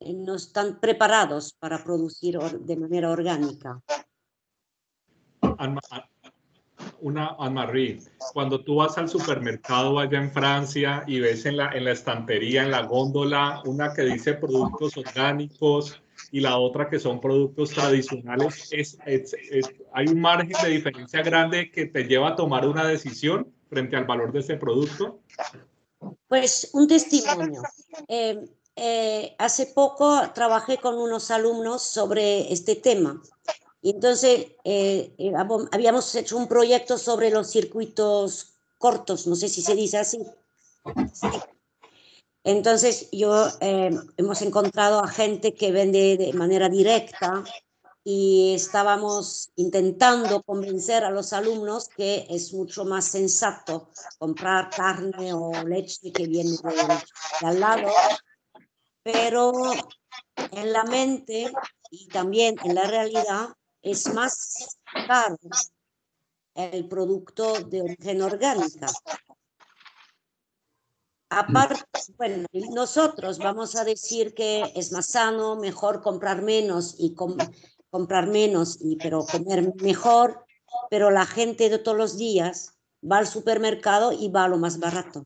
no están preparados para producir de manera orgánica. Anne-Marie, cuando tú vas al supermercado allá en Francia y ves en la estantería, en la góndola, una que dice productos orgánicos y la otra que son productos tradicionales, ¿hay un margen de diferencia grande que te lleva a tomar una decisión frente al valor de ese producto? Pues un testimonio. Hace poco trabajé con unos alumnos sobre este tema. Y entonces habíamos hecho un proyecto sobre los circuitos cortos, no sé si se dice así. Sí. Entonces hemos encontrado a gente que vende de manera directa, y estábamos intentando convencer a los alumnos que es mucho más sensato comprar carne o leche que viene de al lado, pero en la mente y también en la realidad es más caro el producto de origen orgánica. Aparte, bueno, nosotros vamos a decir que es más sano, mejor comprar menos pero comer mejor, pero la gente de todos los días va al supermercado y va a lo más barato.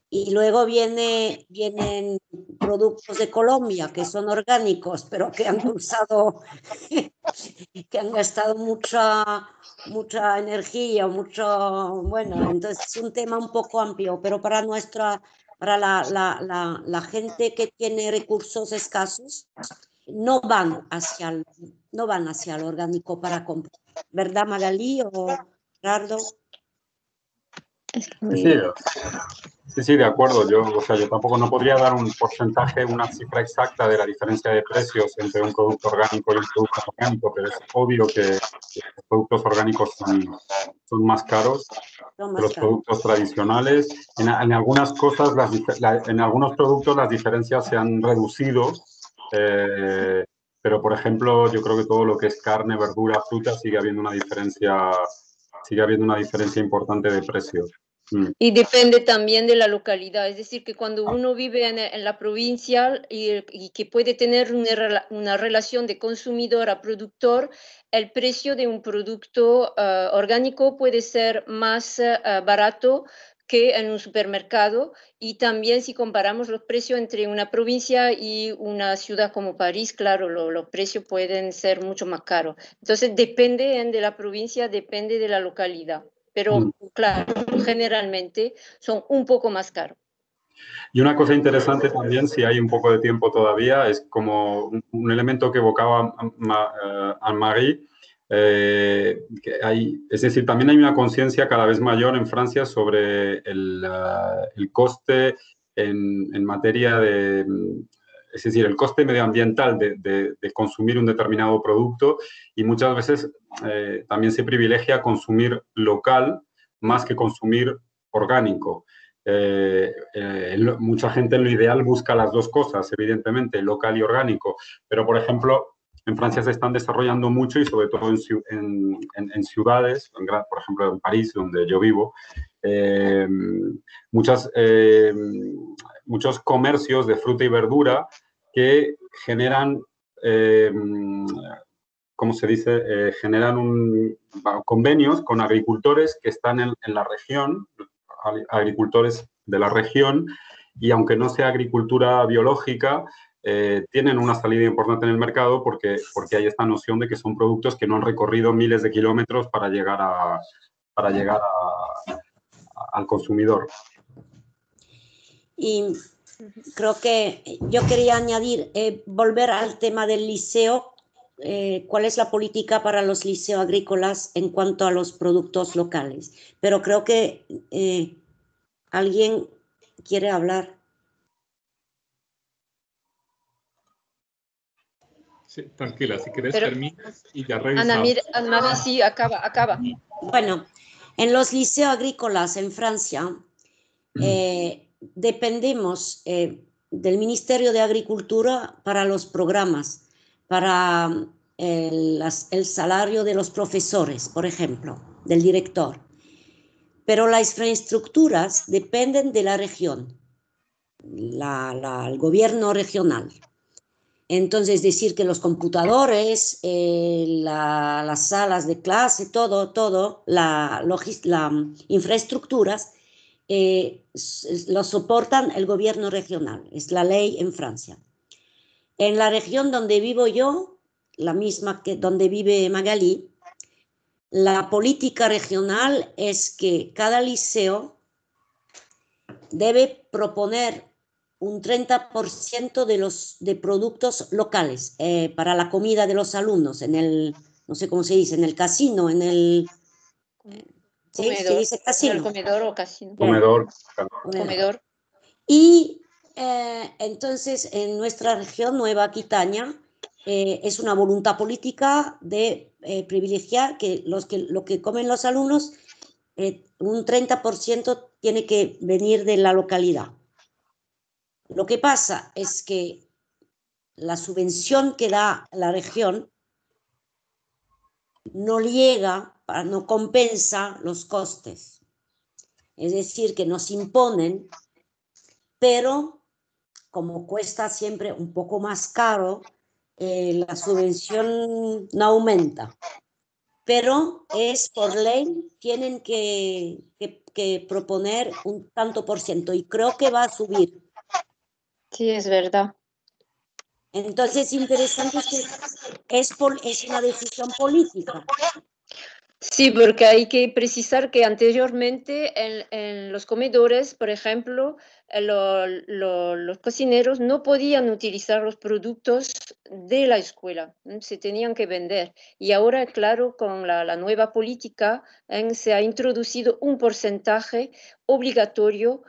Y luego vienen productos de Colombia que son orgánicos, pero que han gastado mucha energía, bueno, entonces es un tema un poco amplio, pero para la gente que tiene recursos escasos, no van hacia el orgánico para comprar. ¿Verdad, Magali o Gerardo? Sí, de acuerdo. Yo tampoco no podría dar un porcentaje, una cifra exacta de la diferencia de precios entre un producto orgánico y un producto orgánico, pero es obvio que los productos orgánicos son más caros que los productos tradicionales. En algunas cosas, en algunos productos las diferencias se han reducido, pero por ejemplo, yo creo que todo lo que es carne, verdura, fruta, sigue habiendo una diferencia importante de precios. Y depende también de la localidad, es decir, que cuando uno vive en la provincia y que puede tener una relación de consumidor a productor, el precio de un producto orgánico puede ser más barato que en un supermercado, y también si comparamos los precios entre una provincia y una ciudad como París, claro, los precios pueden ser mucho más caros. Entonces depende de la provincia, depende de la localidad, pero claro, generalmente son un poco más caros. Y una cosa interesante también, si hay un poco de tiempo todavía, es como un elemento que evocaba Anne-Marie, es decir, también hay una conciencia cada vez mayor en Francia sobre el coste en materia de, es decir, el coste medioambiental de consumir un determinado producto, y muchas veces también se privilegia consumir local más que consumir orgánico. Mucha gente en lo ideal busca las dos cosas, evidentemente, local y orgánico, pero por ejemplo, en Francia se están desarrollando mucho, y sobre todo en ciudades, por ejemplo en París, donde yo vivo, muchos comercios de fruta y verdura que generan, ¿cómo se dice? Generan convenios con agricultores que están en la región, agricultores de la región, y aunque no sea agricultura biológica, tienen una salida importante en el mercado porque hay esta noción de que son productos que no han recorrido miles de kilómetros para llegar al consumidor. Y creo que yo quería añadir, volver al tema del liceo. ¿Cuál es la política para los liceos agrícolas en cuanto a los productos locales? Pero creo que alguien quiere hablar. Sí, tranquila, si quieres terminas y ya revisamos. Anne-Marie, sí, acaba. Bueno, en los liceos agrícolas en Francia dependemos del Ministerio de Agricultura para los programas, para el salario de los profesores, por ejemplo, del director. Pero las infraestructuras dependen de la región, el gobierno regional. Entonces, decir que los computadores, las salas de clase, todo, las infraestructuras, lo soportan el gobierno regional. Es la ley en Francia. En la región donde vivo yo, la misma que donde vive Magali, la política regional es que cada liceo debe proponer un 30% de productos locales para la comida de los alumnos, en el, no sé cómo se dice, en el casino, en el... Comedor, ¿sí? ¿Se dice casino? ¿El comedor o casino? Comedor. Y entonces en nuestra región, Nueva Aquitania, es una voluntad política de privilegiar que lo que comen los alumnos, un 30% tiene que venir de la localidad. Lo que pasa es que la subvención que da la región no llega, no compensa los costes. Es decir, que nos imponen, pero como cuesta siempre un poco más caro, la subvención no aumenta. Pero es por ley, tienen que proponer un tanto por ciento, y creo que va a subir. Sí, es verdad. Entonces, interesante es una decisión política. Sí, porque hay que precisar que anteriormente en los comedores, por ejemplo, los cocineros no podían utilizar los productos de la escuela, se tenían que vender. Y ahora, claro, con la nueva política se ha introducido un porcentaje obligatorio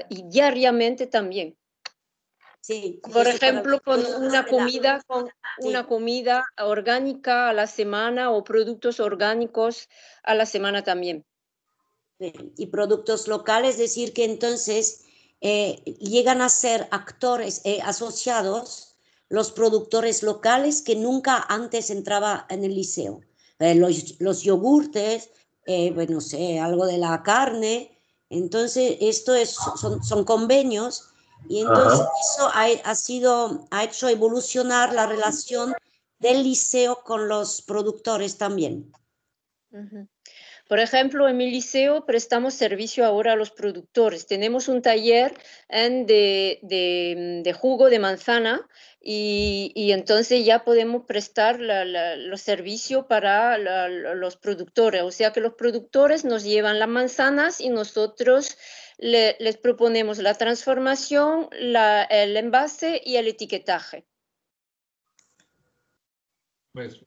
y diariamente también. Sí, por ejemplo, con una comida orgánica a la semana o productos orgánicos a la semana también. Y productos locales, es decir, que entonces llegan a ser actores asociados los productores locales que nunca antes entraba en el liceo. Los yogurtes, pues no sé, algo de la carne. Entonces, esto son convenios. Y entonces eso ha hecho evolucionar la relación del liceo con los productores también. Por ejemplo, en mi liceo prestamos servicio ahora a los productores. Tenemos un taller de jugo de manzana y entonces ya podemos prestar los servicios para los productores. O sea que los productores nos llevan las manzanas y nosotros les proponemos la transformación, el envase y el etiquetaje. Pues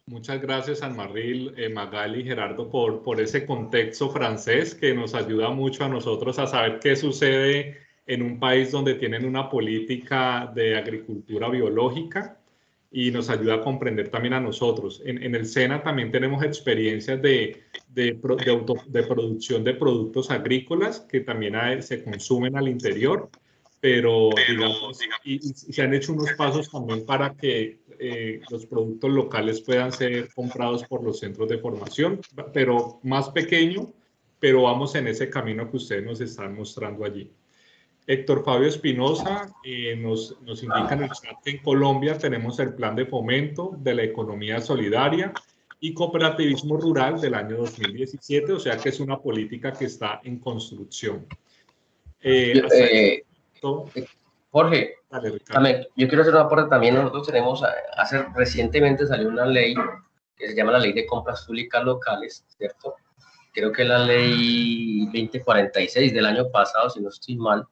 muchas gracias, Anmaril, Magali y Gerardo, por ese contexto francés que nos ayuda mucho a nosotros a saber qué sucede en un país donde tienen una política de agricultura biológica y nos ayuda a comprender también a nosotros. En el SENA también tenemos experiencias de producción de productos agrícolas que también se consumen al interior, pero digamos, y se han hecho unos pasos también para que los productos locales puedan ser comprados por los centros de formación, pero más pequeño, pero vamos en ese camino que ustedes nos están mostrando allí. Héctor Fabio Espinosa nos indica en el chat que en Colombia tenemos el Plan de Fomento de la Economía Solidaria y Cooperativismo Rural del año 2017, o sea que es una política que está en construcción. Jorge, también, yo quiero hacer un aporte también. Nosotros tenemos, recientemente salió una ley que se llama la Ley de Compras Públicas Locales, ¿cierto? Creo que es la Ley 2046 del año pasado, si no estoy mal,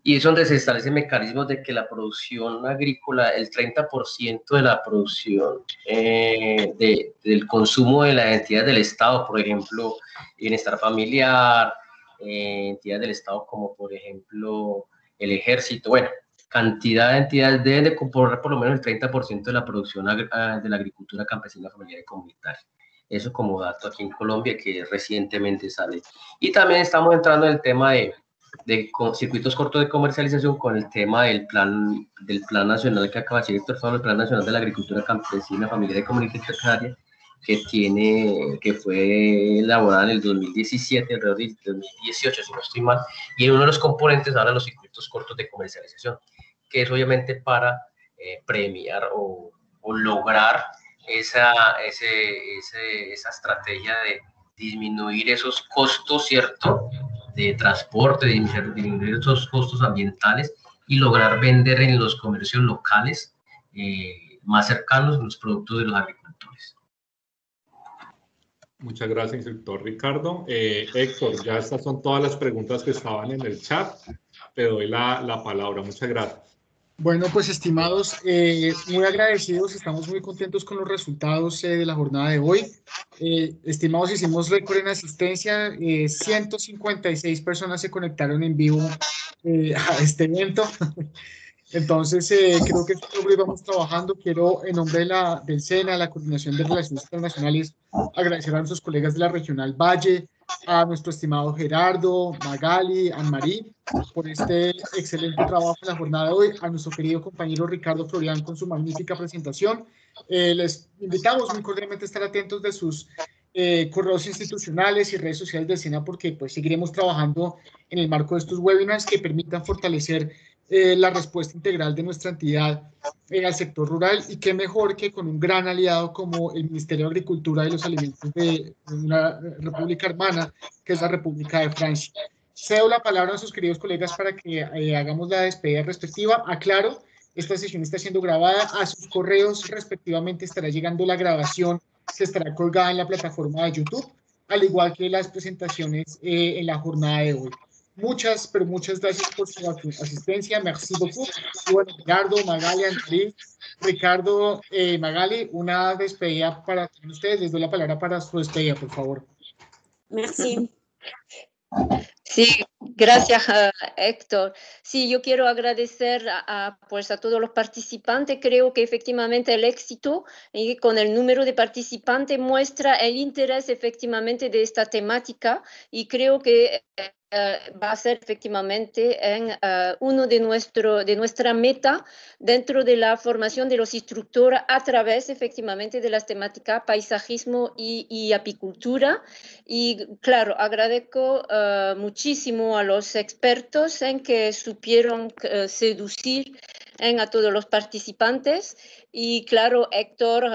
y es donde se establecen mecanismos de que la producción agrícola, el 30% de la producción del consumo de las entidades del Estado, por ejemplo, bienestar familiar, entidades del Estado como por ejemplo el ejército, bueno, cantidad de entidades deben de componer por lo menos el 30% de la producción de la agricultura campesina, familiar y comunitaria. Eso como dato aquí en Colombia que recientemente sale. Y también estamos entrando en el tema de circuitos cortos de comercialización con el tema del plan nacional que acaba de decir Héctor Fabio, el Plan Nacional de la Agricultura Campesina, Familiar y Comunitaria, que fue elaborada en el 2017, alrededor del 2018, si no estoy mal, y uno de los componentes ahora los circuitos cortos de comercialización, que es obviamente para premiar o lograr esa estrategia de disminuir esos costos, ¿cierto?, de transporte, disminuir esos costos ambientales y lograr vender en los comercios locales más cercanos los productos de los agricultores. Muchas gracias, instructor Ricardo. Héctor, ya estas son todas las preguntas que estaban en el chat. Te doy la palabra. Muchas gracias. Bueno, pues estimados, muy agradecidos, estamos muy contentos con los resultados de la jornada de hoy. Estimados, hicimos récord en asistencia, 156 personas se conectaron en vivo a este evento. Entonces, creo que vamos trabajando. Quiero, en nombre del SENA, la Coordinación de Relaciones Internacionales, agradecer a nuestros colegas de la Regional Valle, a nuestro estimado Gerardo, Magali, Anne-Marie, por este excelente trabajo en la jornada de hoy, a nuestro querido compañero Ricardo Florián con su magnífica presentación. Les invitamos muy cordialmente a estar atentos de sus correos institucionales y redes sociales del SENA, porque pues seguiremos trabajando en el marco de estos webinars que permitan fortalecer la respuesta integral de nuestra entidad al sector rural, y qué mejor que con un gran aliado como el Ministerio de Agricultura y los Alimentos de una república hermana que es la República de Francia. Cedo la palabra a nuestros queridos colegas para que hagamos la despedida respectiva. Aclaro, esta sesión está siendo grabada, a sus correos respectivamente estará llegando la grabación que estará colgada en la plataforma de YouTube, al igual que las presentaciones en la jornada de hoy. Muchas, pero muchas gracias por su asistencia. Merci beaucoup. Y bueno, Gerardo, Magali, Andrés, Ricardo, Magali, una despedida para ustedes. Les doy la palabra para su despedida, por favor. Merci. Sí, gracias, Héctor. Sí, yo quiero agradecer pues a todos los participantes. Creo que efectivamente el éxito con el número de participantes muestra el interés efectivamente de esta temática, y creo que va a ser efectivamente uno de nuestra meta dentro de la formación de los instructores a través efectivamente de las temáticas paisajismo y apicultura. Y claro, agradezco muchísimo a los expertos en que supieron seducir a todos los participantes y claro, Héctor,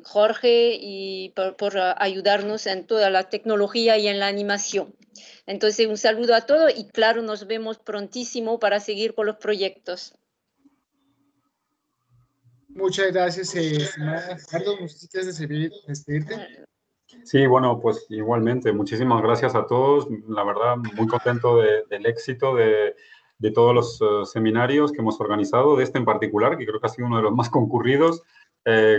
Jorge, y por ayudarnos en toda la tecnología y en la animación. Entonces, un saludo a todos y claro, nos vemos prontísimo para seguir con los proyectos. Muchas gracias, estimada Carlos. No sé si quieres despedirte. Sí, bueno, pues igualmente, muchísimas gracias a todos. La verdad, muy contento del éxito de todos los seminarios que hemos organizado, de este en particular, que creo que ha sido uno de los más concurridos,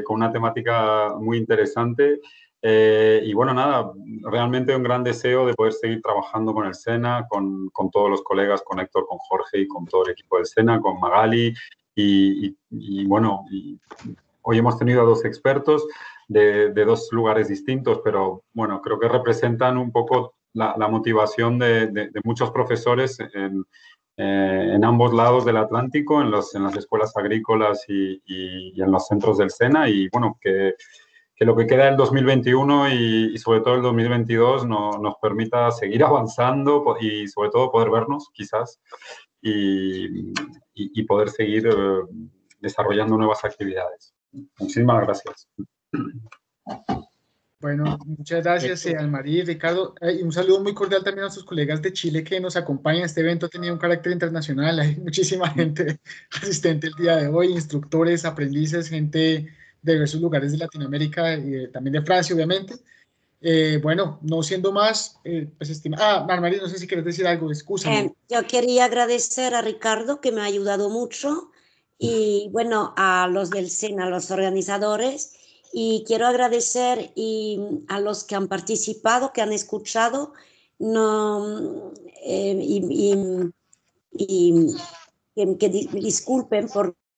con una temática muy interesante. Y bueno, nada, realmente un gran deseo de poder seguir trabajando con el SENA, con todos los colegas, con Héctor, con Jorge y con todo el equipo del SENA, con Magali. Y bueno, hoy hemos tenido a dos expertos de dos lugares distintos, pero bueno, creo que representan un poco la motivación de muchos profesores en ambos lados del Atlántico, en las escuelas agrícolas y en los centros del SENA, y bueno, que lo que queda del 2021 y sobre todo el 2022 nos permita seguir avanzando y sobre todo poder vernos quizás y poder seguir desarrollando nuevas actividades. Muchísimas gracias. Bueno, muchas gracias, Almarí, Ricardo, y un saludo muy cordial también a nuestros colegas de Chile que nos acompañan. Este evento ha tenido un carácter internacional, hay muchísima gente asistente el día de hoy, instructores, aprendices, gente de diversos lugares de Latinoamérica y también de Francia, obviamente. Bueno, no siendo más, pues estimada, Almarí, no sé si quieres decir algo, excúsame. Yo quería agradecer a Ricardo, que me ha ayudado mucho, y bueno, a los del SENA, a los organizadores, y quiero agradecer a los que han participado, que han escuchado, que disculpen por